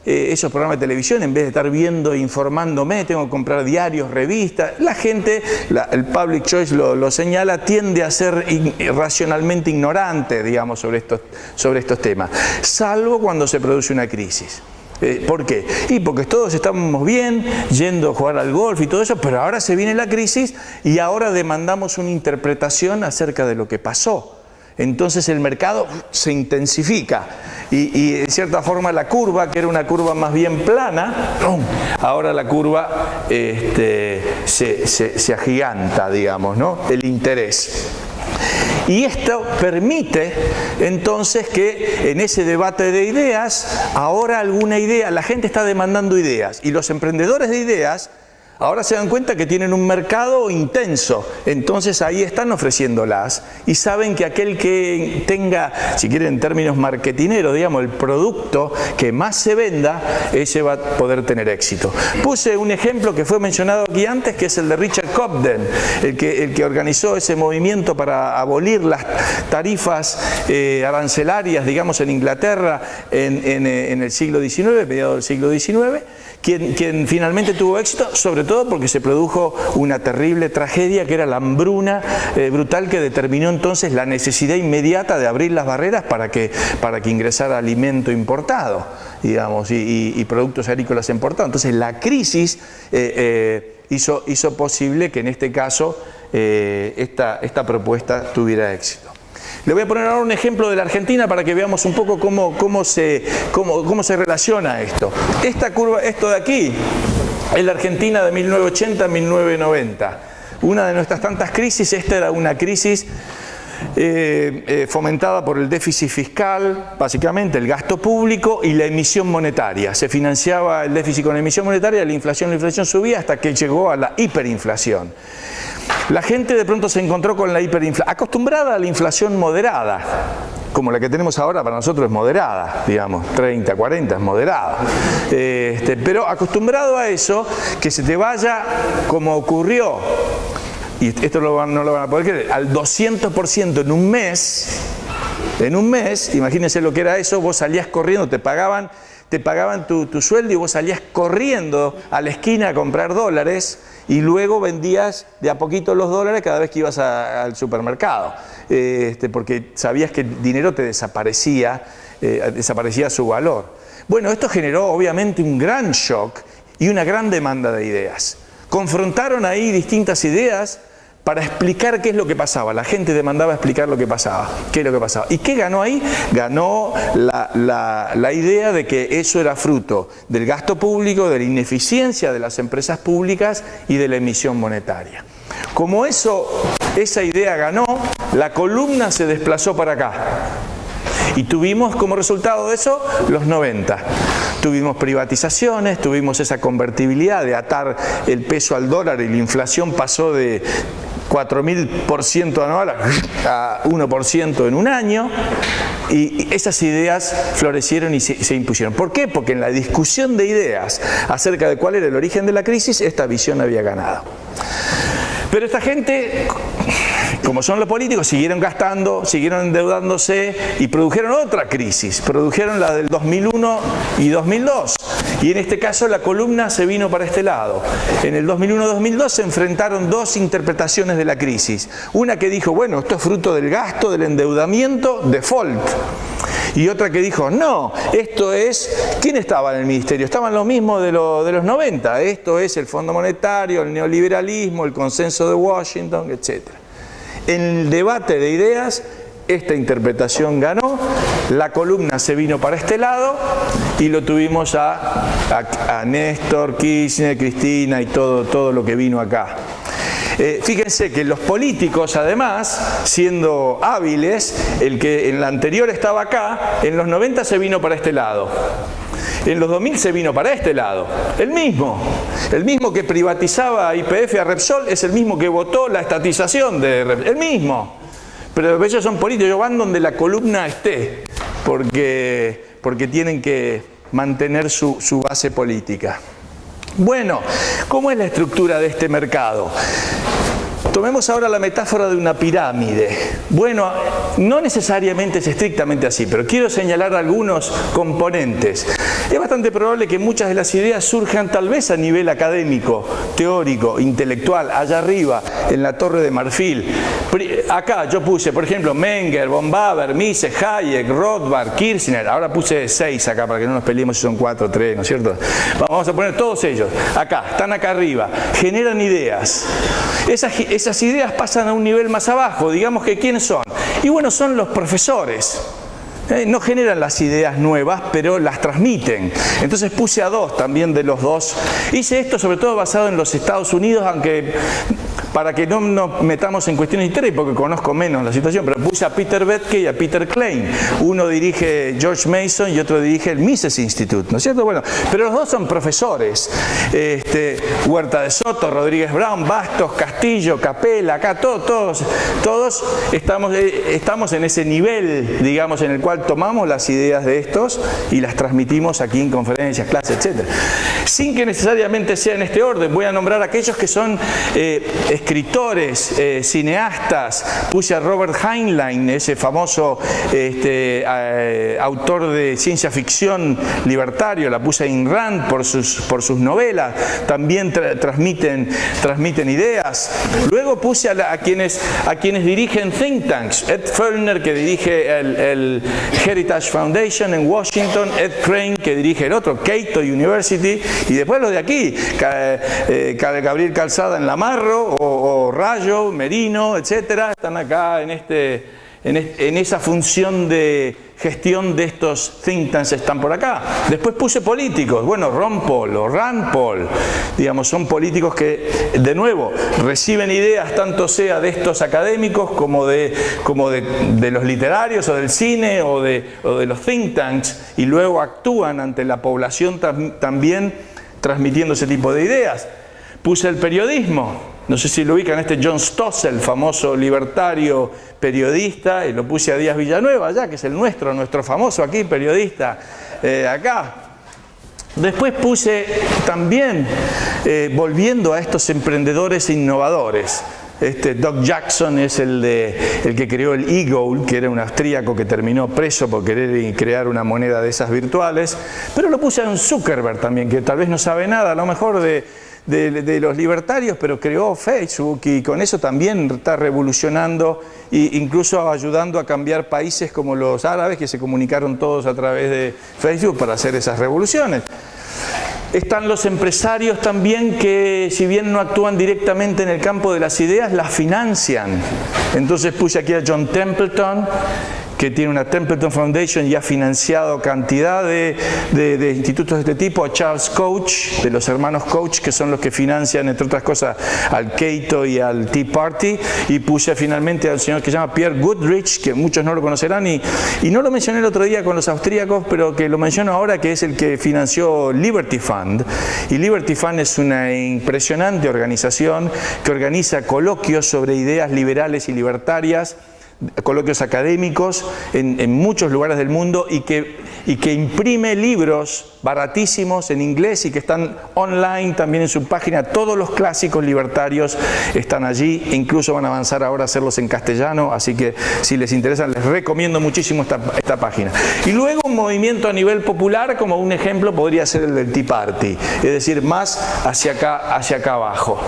esos programas de televisión, en vez de estar viendo e informándome, tengo que comprar diarios, revistas. La gente, el public choice lo señala, tiende a ser racionalmente ignorante, digamos, sobre estos temas, salvo cuando se produce una crisis. ¿Por qué? Y porque todos estamos bien yendo a jugar al golf y todo eso, pero ahora se viene la crisis y ahora demandamos una interpretación acerca de lo que pasó. Entonces el mercado se intensifica y de cierta forma la curva, que era una curva más bien plana, ahora la curva se agiganta, digamos, ¿no? El interés. Y esto permite entonces que en ese debate de ideas, ahora alguna idea, la gente está demandando ideas y los emprendedores de ideas ahora se dan cuenta que tienen un mercado intenso, entonces ahí están ofreciéndolas y saben que aquel que tenga, si quieren en términos marketineros, digamos, el producto que más se venda, ese va a poder tener éxito. Puse un ejemplo que fue mencionado aquí antes, que es el de Richard Cobden, el que organizó ese movimiento para abolir las tarifas arancelarias, digamos, en Inglaterra en el siglo XIX, mediados del siglo XIX, quien finalmente tuvo éxito, sobre todo porque se produjo una terrible tragedia que era la hambruna brutal que determinó entonces la necesidad inmediata de abrir las barreras para que ingresara alimento importado, digamos, y productos agrícolas importados. Entonces la crisis hizo posible que en este caso esta propuesta tuviera éxito. Le voy a poner ahora un ejemplo de la Argentina para que veamos un poco cómo se relaciona esto. Esta curva, esto de aquí, es la Argentina de 1980 a 1990. Una de nuestras tantas crisis, esta era una crisis fomentada por el déficit fiscal, básicamente el gasto público y la emisión monetaria. Se financiaba el déficit con la emisión monetaria, la inflación subía hasta que llegó a la hiperinflación. La gente de pronto se encontró con la hiperinflación, acostumbrada a la inflación moderada, como la que tenemos ahora para nosotros es moderada, digamos, 30, 40 es moderada, pero acostumbrado a eso, que se te vaya como ocurrió, y esto no lo van a poder creer, al 200% en un mes, imagínense lo que era eso, vos salías corriendo, te pagaban tu sueldo y vos salías corriendo a la esquina a comprar dólares y luego vendías de a poquito los dólares cada vez que ibas al supermercado, porque sabías que el dinero te desaparecía su valor. Bueno, esto generó obviamente un gran shock y una gran demanda de ideas. Confrontaron ahí distintas ideas para explicar qué es lo que pasaba. La gente demandaba explicar lo que pasaba, qué es lo que pasaba. ¿Y qué ganó ahí? Ganó la idea de que eso era fruto del gasto público, de la ineficiencia de las empresas públicas y de la emisión monetaria. Como esa idea ganó, la columna se desplazó para acá. Y tuvimos como resultado de eso los 90. Tuvimos privatizaciones, tuvimos esa convertibilidad de atar el peso al dólar y la inflación pasó de 4.000% anual a 1% en un año, y esas ideas florecieron y se impusieron. ¿Por qué? Porque en la discusión de ideas acerca de cuál era el origen de la crisis, esta visión había ganado. Pero esta gente, como son los políticos, siguieron gastando, siguieron endeudándose y produjeron otra crisis, produjeron la del 2001 y 2002. Y en este caso la columna se vino para este lado. En el 2001-2002 se enfrentaron dos interpretaciones de la crisis. Una que dijo, bueno, esto es fruto del gasto, del endeudamiento, default. Y otra que dijo, no, esto es... ¿Quién estaba en el ministerio? Estaban los mismos de los 90. Esto es el Fondo Monetario, el neoliberalismo, el consenso de Washington, etc. En el debate de ideas, esta interpretación ganó, la columna se vino para este lado y lo tuvimos a Néstor, Kirchner, Cristina y todo lo que vino acá. Fíjense que los políticos, además, siendo hábiles, el que en la anterior estaba acá, en los 90 se vino para este lado. En los 2000 se vino para este lado. El mismo que privatizaba a YPF, a Repsol, es el mismo que votó la estatización de Repsol. El mismo. Pero ellos son políticos, ellos van donde la columna esté, porque tienen que mantener su base política. Bueno, ¿cómo es la estructura de este mercado? Tomemos ahora la metáfora de una pirámide. Bueno, no necesariamente es estrictamente así, pero quiero señalar algunos componentes. Es bastante probable que muchas de las ideas surjan tal vez a nivel académico, teórico, intelectual, allá arriba, en la Torre de Marfil. Acá yo puse, por ejemplo, Menger, von Haber, Mises, Hayek, Rothbard, Kirchner. Ahora puse 6 acá para que no nos peleemos si son 4 o 3, ¿no es cierto? Vamos a poner todos ellos. Acá, están acá arriba. Generan ideas. Esas ideas pasan a un nivel más abajo. Digamos que ¿quiénes son? Y bueno, son los profesores. No generan las ideas nuevas, pero las transmiten. Entonces puse a 2 también de los 2. Hice esto sobre todo basado en los Estados Unidos, aunque para que no nos metamos en cuestiones históricas, porque conozco menos la situación, pero puse a Peter Boettke y a Peter Klein. Uno dirige George Mason y otro dirige el Mises Institute, ¿no es cierto? Bueno, pero los dos son profesores. Huerta de Soto, Rodríguez Brown, Bastos, Castillo, Capella, acá todos estamos en ese nivel, digamos, en el cual tomamos las ideas de estos y las transmitimos aquí en conferencias, clases, etc. Sin que necesariamente sea en este orden, voy a nombrar a aquellos que son escritores, cineastas. Puse a Robert Heinlein, ese famoso autor de ciencia ficción libertario, la puse a Ayn Rand por sus novelas, también transmiten ideas. Luego puse a quienes dirigen think tanks, Ed Feulner, que dirige el Heritage Foundation en Washington, Ed Crane, que dirige el otro, Cato University, y después los de aquí, Gabriel Calzada en Lamarro, o Rayo, Merino, etcétera, están acá en esa función de gestión de estos think tanks, están por acá. Después puse políticos, bueno, Ron Paul o Rand Paul, digamos, son políticos que, de nuevo, reciben ideas tanto sea de estos académicos como de los literarios o del cine o de los think tanks, y luego actúan ante la población también transmitiendo ese tipo de ideas. Puse el periodismo. No sé si lo ubican, John Stossel, famoso libertario periodista, y lo puse a Díaz Villanueva, ya que es nuestro famoso aquí, periodista, acá. Después puse también, volviendo a estos emprendedores innovadores. Doug Jackson es el que creó el e-gold, que era un austríaco que terminó preso por querer crear una moneda de esas virtuales. Pero lo puse a un Zuckerberg también, que tal vez no sabe nada, a lo mejor de de los libertarios, pero creó Facebook y con eso también está revolucionando e incluso ayudando a cambiar países como los árabes, que se comunicaron todos a través de Facebook para hacer esas revoluciones. Están los empresarios también que, si bien no actúan directamente en el campo de las ideas, las financian. Entonces puse aquí a John Templeton, que tiene una Templeton Foundation y ha financiado cantidad de institutos de este tipo, a Charles Koch, de los hermanos Koch, que son los que financian, entre otras cosas, al Cato y al Tea Party, y puse finalmente al señor que se llama Pierre Goodrich, que muchos no lo conocerán, y no lo mencioné el otro día con los austríacos, pero que lo menciono ahora, que es el que financió Liberty Fund, y Liberty Fund es una impresionante organización que organiza coloquios sobre ideas liberales y libertarias, coloquios académicos en muchos lugares del mundo y que imprime libros baratísimos en inglés y que están online también en su página. Todos los clásicos libertarios están allí e incluso van a avanzar ahora a hacerlos en castellano, así que si les interesa les recomiendo muchísimo esta página. Y luego un movimiento a nivel popular, como un ejemplo podría ser el del Tea Party, es decir, más hacia acá abajo.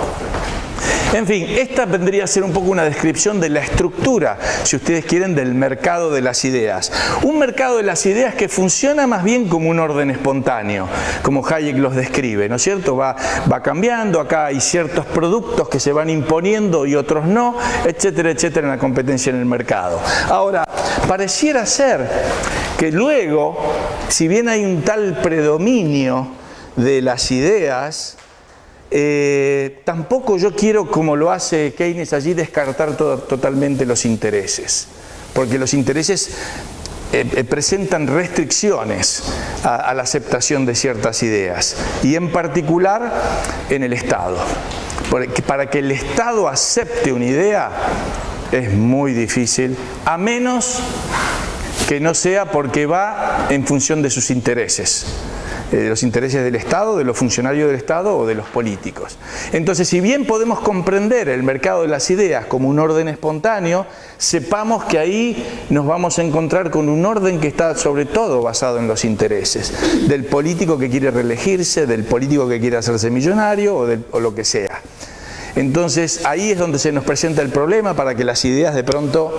En fin, esta vendría a ser un poco una descripción de la estructura, si ustedes quieren, del mercado de las ideas. Un mercado de las ideas que funciona más bien como un orden espontáneo, como Hayek los describe, ¿no es cierto? Va cambiando, acá hay ciertos productos que se van imponiendo y otros no, etcétera, etcétera, en la competencia en el mercado. Ahora, pareciera ser que luego, si bien hay un tal predominio de las ideas, tampoco yo quiero, como lo hace Keynes allí, descartar totalmente los intereses, porque los intereses presentan restricciones a la aceptación de ciertas ideas, y en particular en el Estado. Porque para que el Estado acepte una idea es muy difícil, a menos que no sea porque va en función de sus intereses. De los intereses del Estado, de los funcionarios del Estado o de los políticos. Entonces, si bien podemos comprender el mercado de las ideas como un orden espontáneo, sepamos que ahí nos vamos a encontrar con un orden que está sobre todo basado en los intereses del político que quiere reelegirse, del político que quiere hacerse millonario o lo que sea. Entonces, ahí es donde se nos presenta el problema para que las ideas de pronto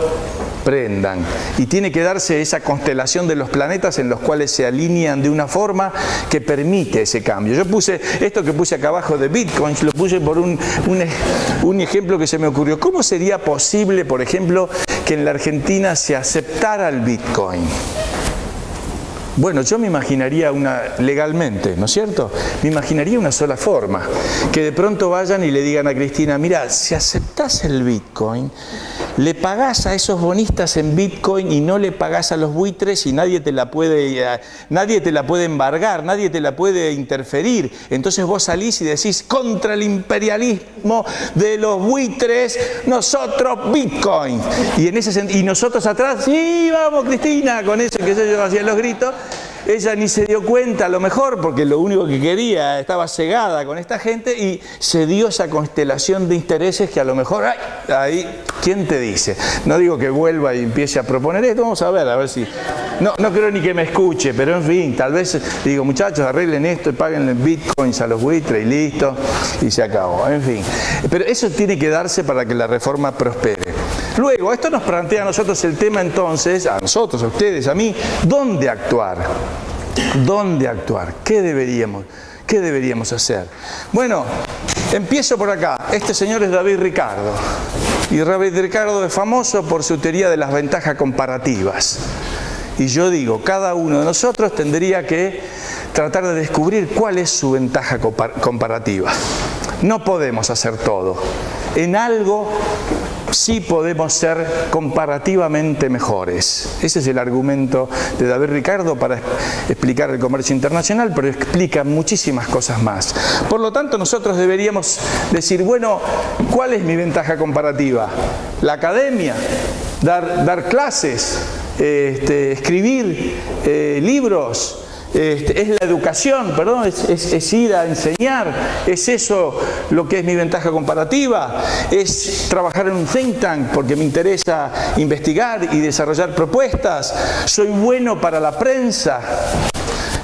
prendan. Y tiene que darse esa constelación de los planetas en los cuales se alinean de una forma que permite ese cambio. Yo puse, esto que puse acá abajo de Bitcoin, lo puse por un ejemplo que se me ocurrió. ¿Cómo sería posible, por ejemplo, que en la Argentina se aceptara el Bitcoin? Bueno, yo me imaginaría legalmente, ¿no es cierto? Me imaginaría una sola forma, que de pronto vayan y le digan a Cristina, mira, si aceptás el Bitcoin, le pagás a esos bonistas en Bitcoin y no le pagás a los buitres y nadie te la puede embargar, nadie te la puede interferir. Entonces vos salís y decís, contra el imperialismo de los buitres, nosotros Bitcoin. Y nosotros atrás, sí, vamos Cristina, con eso que yo hacía los gritos. Ella ni se dio cuenta, a lo mejor, porque lo único que quería, estaba cegada con esta gente, y se dio esa constelación de intereses que a lo mejor, ahí, ¿quién te dice? No digo que vuelva y empiece a proponer esto, vamos a ver si... No creo ni que me escuche, pero en fin, tal vez digo, muchachos, arreglen esto y páguenle bitcoins a los buitres y listo, y se acabó, en fin. Pero eso tiene que darse para que la reforma prospere. Luego, esto nos plantea a nosotros el tema entonces, a nosotros, a ustedes, a mí, ¿dónde actuar? ¿Dónde actuar? ¿Qué deberíamos hacer? Bueno, empiezo por acá. Este señor es David Ricardo. Y David Ricardo es famoso por su teoría de las ventajas comparativas. Y yo digo, cada uno de nosotros tendría que tratar de descubrir cuál es su ventaja comparativa. No podemos hacer todo. En algo sí podemos ser comparativamente mejores. Ese es el argumento de David Ricardo para explicar el comercio internacional, pero explica muchísimas cosas más. Por lo tanto, nosotros deberíamos decir, bueno, ¿cuál es mi ventaja comparativa? La academia, dar clases, escribir libros. Es la educación, perdón, es ir a enseñar, es eso lo que es mi ventaja comparativa, es trabajar en un think tank porque me interesa investigar y desarrollar propuestas, soy bueno para la prensa,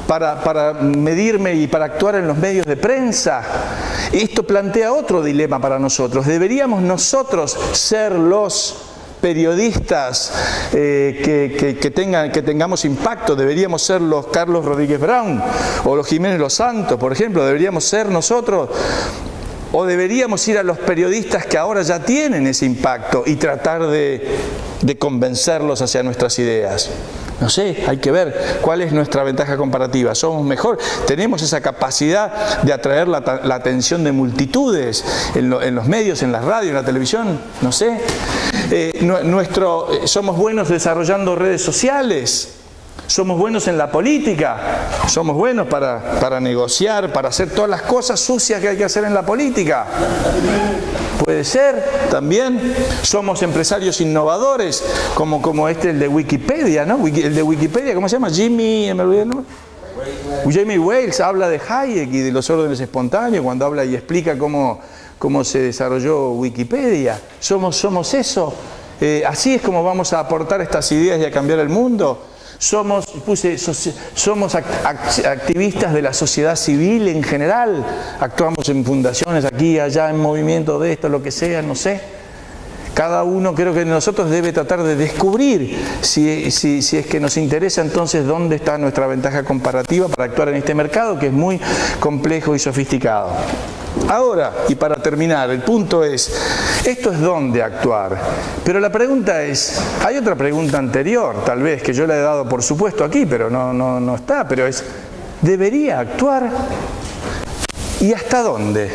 para medirme y para actuar en los medios de prensa. Esto plantea otro dilema para nosotros. ¿Deberíamos nosotros ser los periodistas que tengamos impacto? ¿Deberíamos ser los Carlos Rodríguez Brown o los Jiménez Los Santos, por ejemplo? ¿Deberíamos ser nosotros? ¿O deberíamos ir a los periodistas que ahora ya tienen ese impacto y tratar de convencerlos hacia nuestras ideas? No sé, hay que ver cuál es nuestra ventaja comparativa. ¿Somos mejor? ¿Tenemos esa capacidad de atraer la atención de multitudes en los medios, en la radio, en la televisión? No sé. ¿Somos buenos desarrollando redes sociales? ¿Somos buenos en la política? ¿Somos buenos para negociar, para hacer todas las cosas sucias que hay que hacer en la política? Puede ser, también. ¿Somos empresarios innovadores? Como el de Wikipedia, ¿no? El de Wikipedia, ¿cómo se llama? Jamie Wales habla de Hayek y de los órdenes espontáneos cuando habla y explica cómo se desarrolló Wikipedia. ¿Somos eso? ¿Así es como vamos a aportar estas ideas y a cambiar el mundo? Somos activistas de la sociedad civil en general, actuamos en fundaciones aquí, allá, en movimiento de esto, lo que sea, no sé. Cada uno, creo que nosotros debe tratar de descubrir si es que nos interesa entonces dónde está nuestra ventaja comparativa para actuar en este mercado que es muy complejo y sofisticado. Ahora, y para terminar, el punto es, esto es dónde actuar, pero la pregunta es, hay otra pregunta anterior, tal vez, que yo le he dado por supuesto aquí, pero no está, pero es, ¿debería actuar? ¿Y hasta dónde?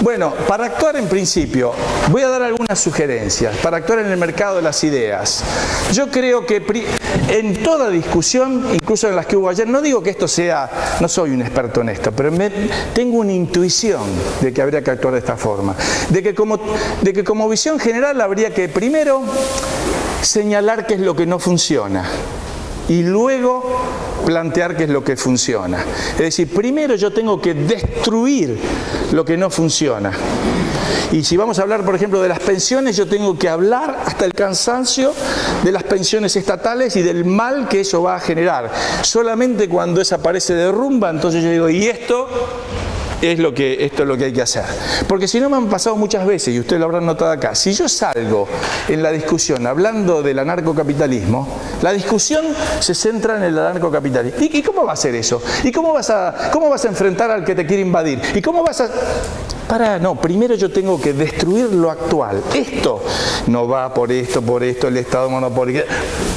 Bueno, para actuar en principio, voy a dar algunas sugerencias, para actuar en el mercado de las ideas. Yo creo que en toda discusión, incluso en las que hubo ayer, no digo que esto sea, no soy un experto en esto, pero tengo una intuición de que habría que actuar de esta forma. De que como visión general habría que primero señalar qué es lo que no funciona y luego plantear qué es lo que funciona. Es decir, primero yo tengo que destruir lo que no funciona. Y si vamos a hablar, por ejemplo, de las pensiones, yo tengo que hablar hasta el cansancio de las pensiones estatales y del mal que eso va a generar. Solamente cuando esa pared se derrumba, entonces yo digo, y esto es lo que hay que hacer. Porque si no, me han pasado muchas veces, y ustedes lo habrán notado acá, si yo salgo en la discusión hablando del anarcocapitalismo, la discusión se centra en el anarcocapitalismo. ¿Y cómo va a ser eso? ¿Y cómo vas a enfrentar al que te quiere invadir? ¿Y cómo vas a...? No, primero yo tengo que destruir lo actual. Esto no va por esto, el Estado monopólico.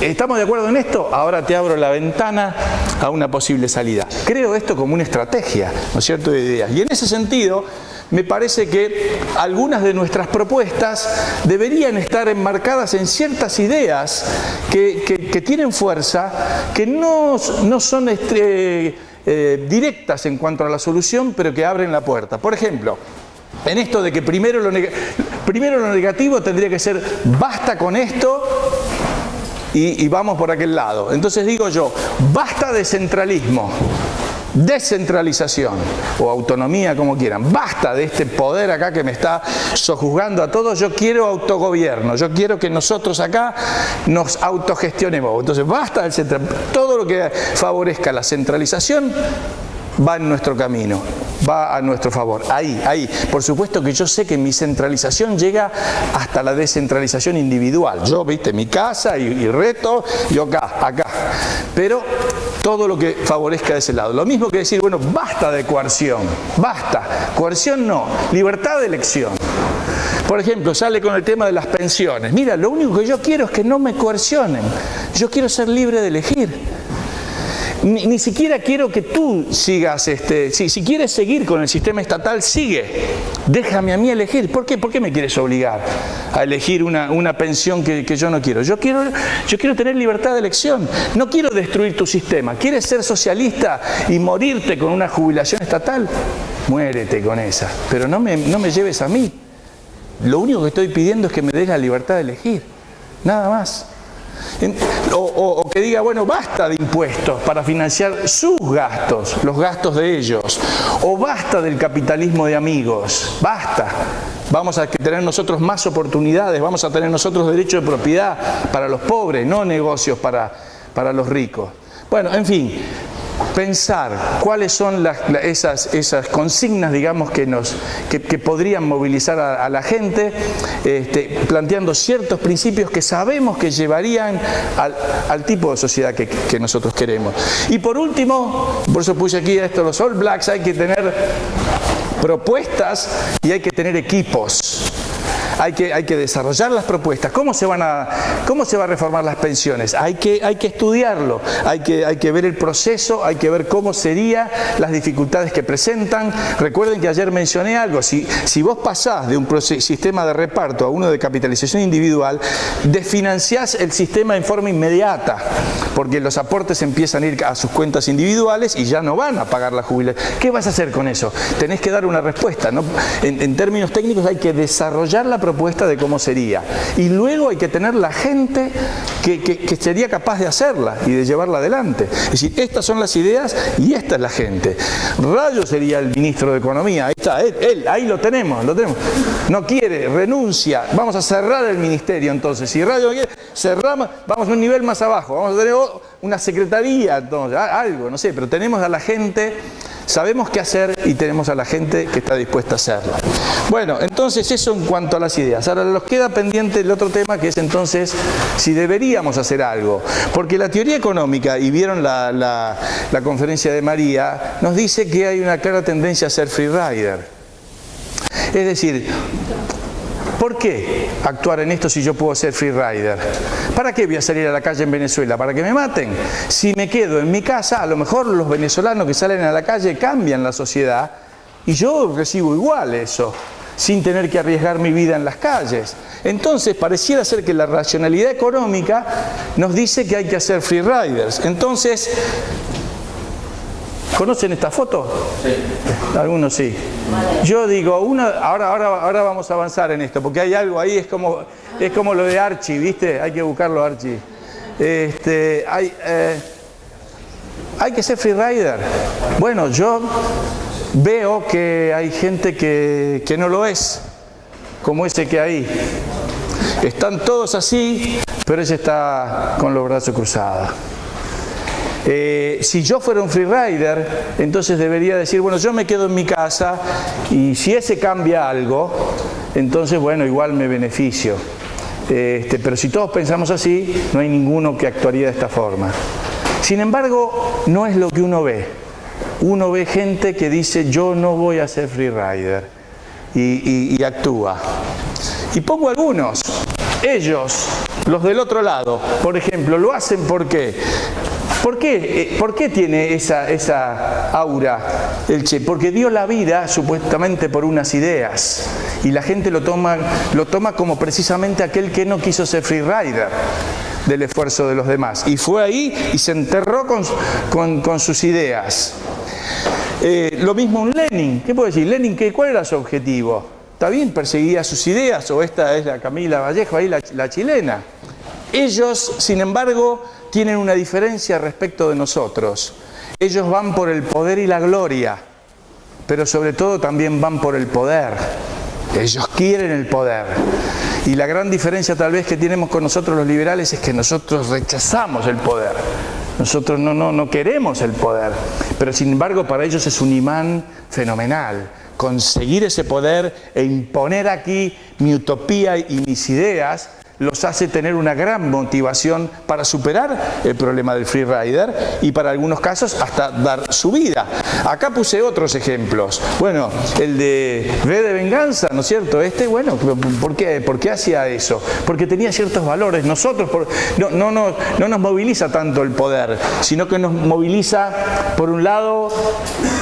¿Estamos de acuerdo en esto? Ahora te abro la ventana a una posible salida. Creo esto como una estrategia, ¿no es cierto?, de ideas. Y en ese sentido, me parece que algunas de nuestras propuestas deberían estar enmarcadas en ciertas ideas que tienen fuerza, que no son directas en cuanto a la solución, pero que abren la puerta. Por ejemplo, en esto de que primero lo negativo tendría que ser basta con esto y vamos por aquel lado. Entonces digo yo, basta de centralismo, descentralización o autonomía, como quieran. Basta de este poder acá que me está sojuzgando a todos. Yo quiero autogobierno. Yo quiero que nosotros acá nos autogestionemos. Entonces basta del centralismo. Todo lo que favorezca la centralización va en nuestro camino, va a nuestro favor. Ahí. Por supuesto que yo sé que mi centralización llega hasta la descentralización individual. Yo, viste, mi casa y reto, yo acá. Pero todo lo que favorezca de ese lado. Lo mismo que decir, bueno, basta de coerción. Basta. Coerción no. Libertad de elección. Por ejemplo, sale con el tema de las pensiones. Mira, lo único que yo quiero es que no me coercionen. Yo quiero ser libre de elegir. Ni siquiera quiero que tú sigas, si quieres seguir con el sistema estatal, sigue. Déjame a mí elegir. ¿Por qué? ¿Por qué me quieres obligar a elegir una pensión que yo no quiero? Yo quiero tener libertad de elección. No quiero destruir tu sistema. ¿Quieres ser socialista y morirte con una jubilación estatal? Muérete con esa. Pero no me lleves a mí. Lo único que estoy pidiendo es que me des la libertad de elegir. Nada más. O que diga, bueno, basta de impuestos para financiar sus gastos, los gastos de ellos, o basta del capitalismo de amigos, basta. Vamos a tener nosotros más oportunidades, vamos a tener nosotros derecho de propiedad para los pobres, no negocios para los ricos. Bueno, en fin, pensar cuáles son esas consignas, digamos, que podrían movilizar a la gente, planteando ciertos principios que sabemos que llevarían al tipo de sociedad que nosotros queremos. Y por último, por eso puse aquí esto, los All Blacks, hay que tener propuestas y hay que tener equipos. Hay que desarrollar las propuestas. ¿Cómo se va a reformar las pensiones? Hay que estudiarlo, hay que ver el proceso, hay que ver cómo serían las dificultades que presentan. Recuerden que ayer mencioné algo, si vos pasás de un sistema de reparto a uno de capitalización individual, desfinanciás el sistema en forma inmediata, porque los aportes empiezan a ir a sus cuentas individuales y ya no van a pagar la jubilación. ¿Qué vas a hacer con eso? Tenés que dar una respuesta, ¿no? En términos técnicos hay que desarrollar la propuesta de cómo sería. Y luego hay que tener la gente que sería capaz de hacerla y de llevarla adelante. Es decir, estas son las ideas y esta es la gente. Rayo sería el ministro de Economía. Ahí está, él, ahí lo tenemos. No quiere, renuncia. Vamos a cerrar el ministerio entonces. Si Rayo no quiere, cerramos, vamos a un nivel más abajo. Vamos a tener una secretaría, entonces, algo, no sé, pero tenemos a la gente. Sabemos qué hacer y tenemos a la gente que está dispuesta a hacerlo. Bueno, entonces eso en cuanto a las ideas. Ahora nos queda pendiente el otro tema, que es entonces si deberíamos hacer algo. Porque la teoría económica, y vieron la conferencia de María, nos dice que hay una clara tendencia a ser free rider. Es decir, ¿por qué actuar en esto si yo puedo ser free rider? ¿Para qué voy a salir a la calle en Venezuela? ¿Para que me maten? Si me quedo en mi casa, a lo mejor los venezolanos que salen a la calle cambian la sociedad y yo recibo igual eso, sin tener que arriesgar mi vida en las calles. Entonces, pareciera ser que la racionalidad económica nos dice que hay que hacer free riders. Entonces, ¿conocen esta foto? Sí. Algunos sí. Yo digo, ahora vamos a avanzar en esto, porque hay algo ahí, es como lo de Archie, ¿viste? Hay que buscarlo, Archie. Hay que ser free rider. Bueno, yo veo que hay gente que no lo es, como ese que hay. Están todos así, pero ese está con los brazos cruzados. Si yo fuera un free rider, entonces debería decir, bueno, yo me quedo en mi casa y si ese cambia algo, entonces, bueno, igual me beneficio. Pero si todos pensamos así, no hay ninguno que actuaría de esta forma. Sin embargo, no es lo que uno ve. Uno ve gente que dice, yo no voy a ser free rider y actúa. Y pongo algunos. Ellos, los del otro lado, por ejemplo, lo hacen ¿por qué? ¿Por qué tiene esa aura el Che? Porque dio la vida supuestamente por unas ideas y la gente lo toma como precisamente aquel que no quiso ser free rider del esfuerzo de los demás y fue ahí y se enterró con sus ideas. Lo mismo un Lenin. ¿Qué puedo decir? Lenin, ¿cuál era su objetivo? ¿Está bien? Perseguía sus ideas, o esta es la Camila Vallejo, ahí la chilena. Ellos, sin embargo, tienen una diferencia respecto de nosotros. Ellos van por el poder y la gloria, pero sobre todo también van por el poder. Ellos quieren el poder. Y la gran diferencia tal vez que tenemos con nosotros los liberales es que nosotros rechazamos el poder. Nosotros no queremos el poder, pero sin embargo para ellos es un imán fenomenal. Conseguir ese poder e imponer aquí mi utopía y mis ideas los hace tener una gran motivación para superar el problema del free rider y para algunos casos hasta dar su vida. Acá puse otros ejemplos. Bueno, el de V de Venganza, ¿no es cierto? Bueno, ¿por qué hacía eso? Porque tenía ciertos valores. Nosotros no nos moviliza tanto el poder, sino que nos moviliza, por un lado,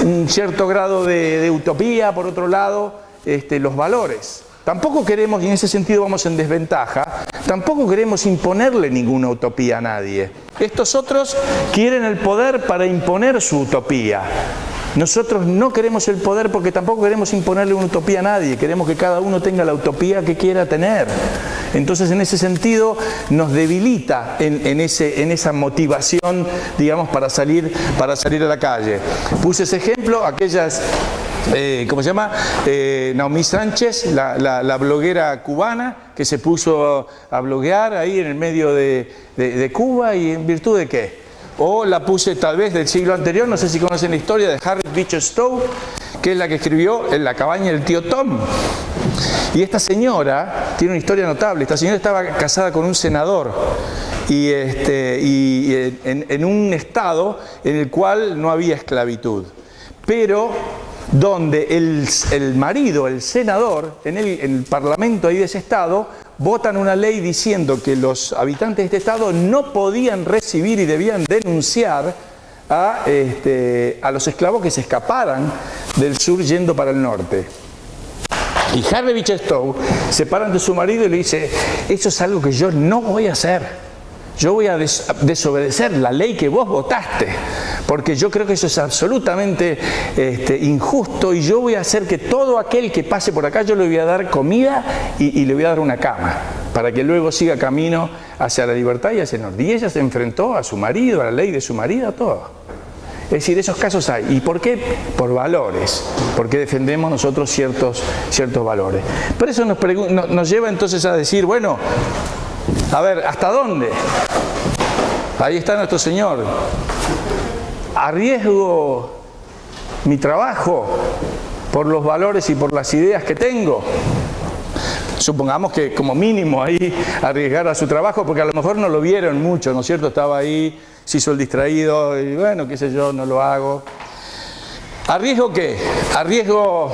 un cierto grado de utopía, por otro lado, los valores. Tampoco queremos, y en ese sentido vamos en desventaja, tampoco queremos imponerle ninguna utopía a nadie. Estos otros quieren el poder para imponer su utopía. Nosotros no queremos el poder porque tampoco queremos imponerle una utopía a nadie. Queremos que cada uno tenga la utopía que quiera tener. Entonces, en ese sentido, nos debilita en esa motivación, digamos, para salir a la calle. Puse ese ejemplo, aquellas... ¿cómo se llama? Naomi Sánchez, la bloguera cubana que se puso a bloguear ahí en el medio de Cuba, ¿y en virtud de qué? o la puse tal vez del siglo anterior, no sé si conocen la historia de Harriet Beecher Stowe, que es la que escribió En la cabaña del tío Tom. Y esta señora tiene una historia notable. Esta señora estaba casada con un senador y en un estado en el cual no había esclavitud, pero donde el marido, el senador, en el parlamento ahí de ese estado, votan una ley diciendo que los habitantes de este estado no podían recibir y debían denunciar a los esclavos que se escaparan del sur yendo para el norte. Y Harriet Beecher Stowe se para ante su marido y le dice: eso es algo que yo no voy a hacer. Yo voy a desobedecer la ley que vos votaste, porque yo creo que eso es absolutamente injusto, y yo voy a hacer que todo aquel que pase por acá, yo le voy a dar comida y le voy a dar una cama, para que luego siga camino hacia la libertad y hacia el norte. Y ella se enfrentó a su marido, a la ley de su marido, a todo. Es decir, esos casos hay. ¿Y por qué? Por valores, porque defendemos nosotros ciertos valores. Pero eso nos lleva entonces a decir, bueno, a ver, ¿hasta dónde? Ahí está nuestro Señor. ¿Arriesgo mi trabajo por los valores y por las ideas que tengo? Supongamos que como mínimo ahí arriesgara su trabajo, porque a lo mejor no lo vieron mucho, ¿no es cierto? Estaba ahí, se hizo el distraído y bueno, qué sé yo, no lo hago. ¿Arriesgo qué? ¿Arriesgo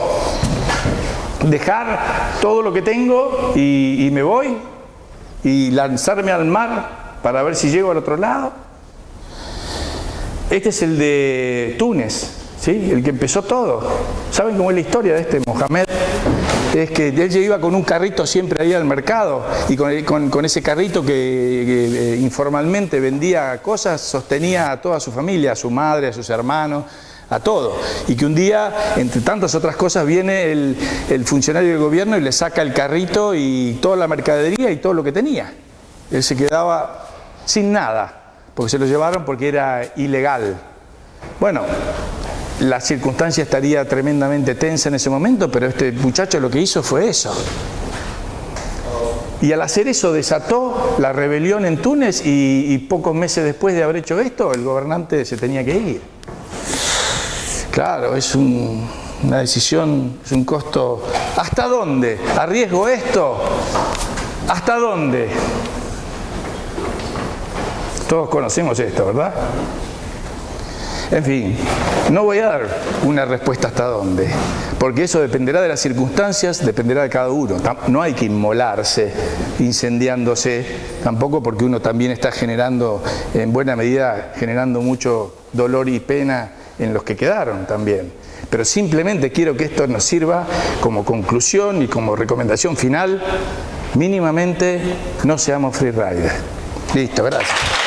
dejar todo lo que tengo y me voy? ¿Y lanzarme al mar para ver si llego al otro lado? Este es el de Túnez, ¿sí? El que empezó todo. ¿Saben cómo es la historia de este Mohamed? Es que él iba con un carrito siempre ahí al mercado, y con ese carrito que informalmente vendía cosas, sostenía a toda su familia, a su madre, a sus hermanos, a todo. Y que un día, entre tantas otras cosas, viene el funcionario del gobierno y le saca el carrito y toda la mercadería y todo lo que tenía. Él se quedaba sin nada, porque se lo llevaron porque era ilegal. Bueno, la circunstancia estaría tremendamente tensa en ese momento, pero este muchacho lo que hizo fue eso. Y al hacer eso desató la rebelión en Túnez, y pocos meses después de haber hecho esto, el gobernante se tenía que ir. Claro, es una decisión, es un costo. ¿Hasta dónde? ¿Arriesgo esto? ¿Hasta dónde? Todos conocemos esto, ¿verdad? En fin, no voy a dar una respuesta hasta dónde, porque eso dependerá de las circunstancias, dependerá de cada uno. No hay que inmolarse incendiándose, tampoco, porque uno también está generando, en buena medida, generando mucho dolor y pena en los que quedaron también. Pero simplemente quiero que esto nos sirva como conclusión y como recomendación final. Mínimamente no seamos free riders. Listo, gracias.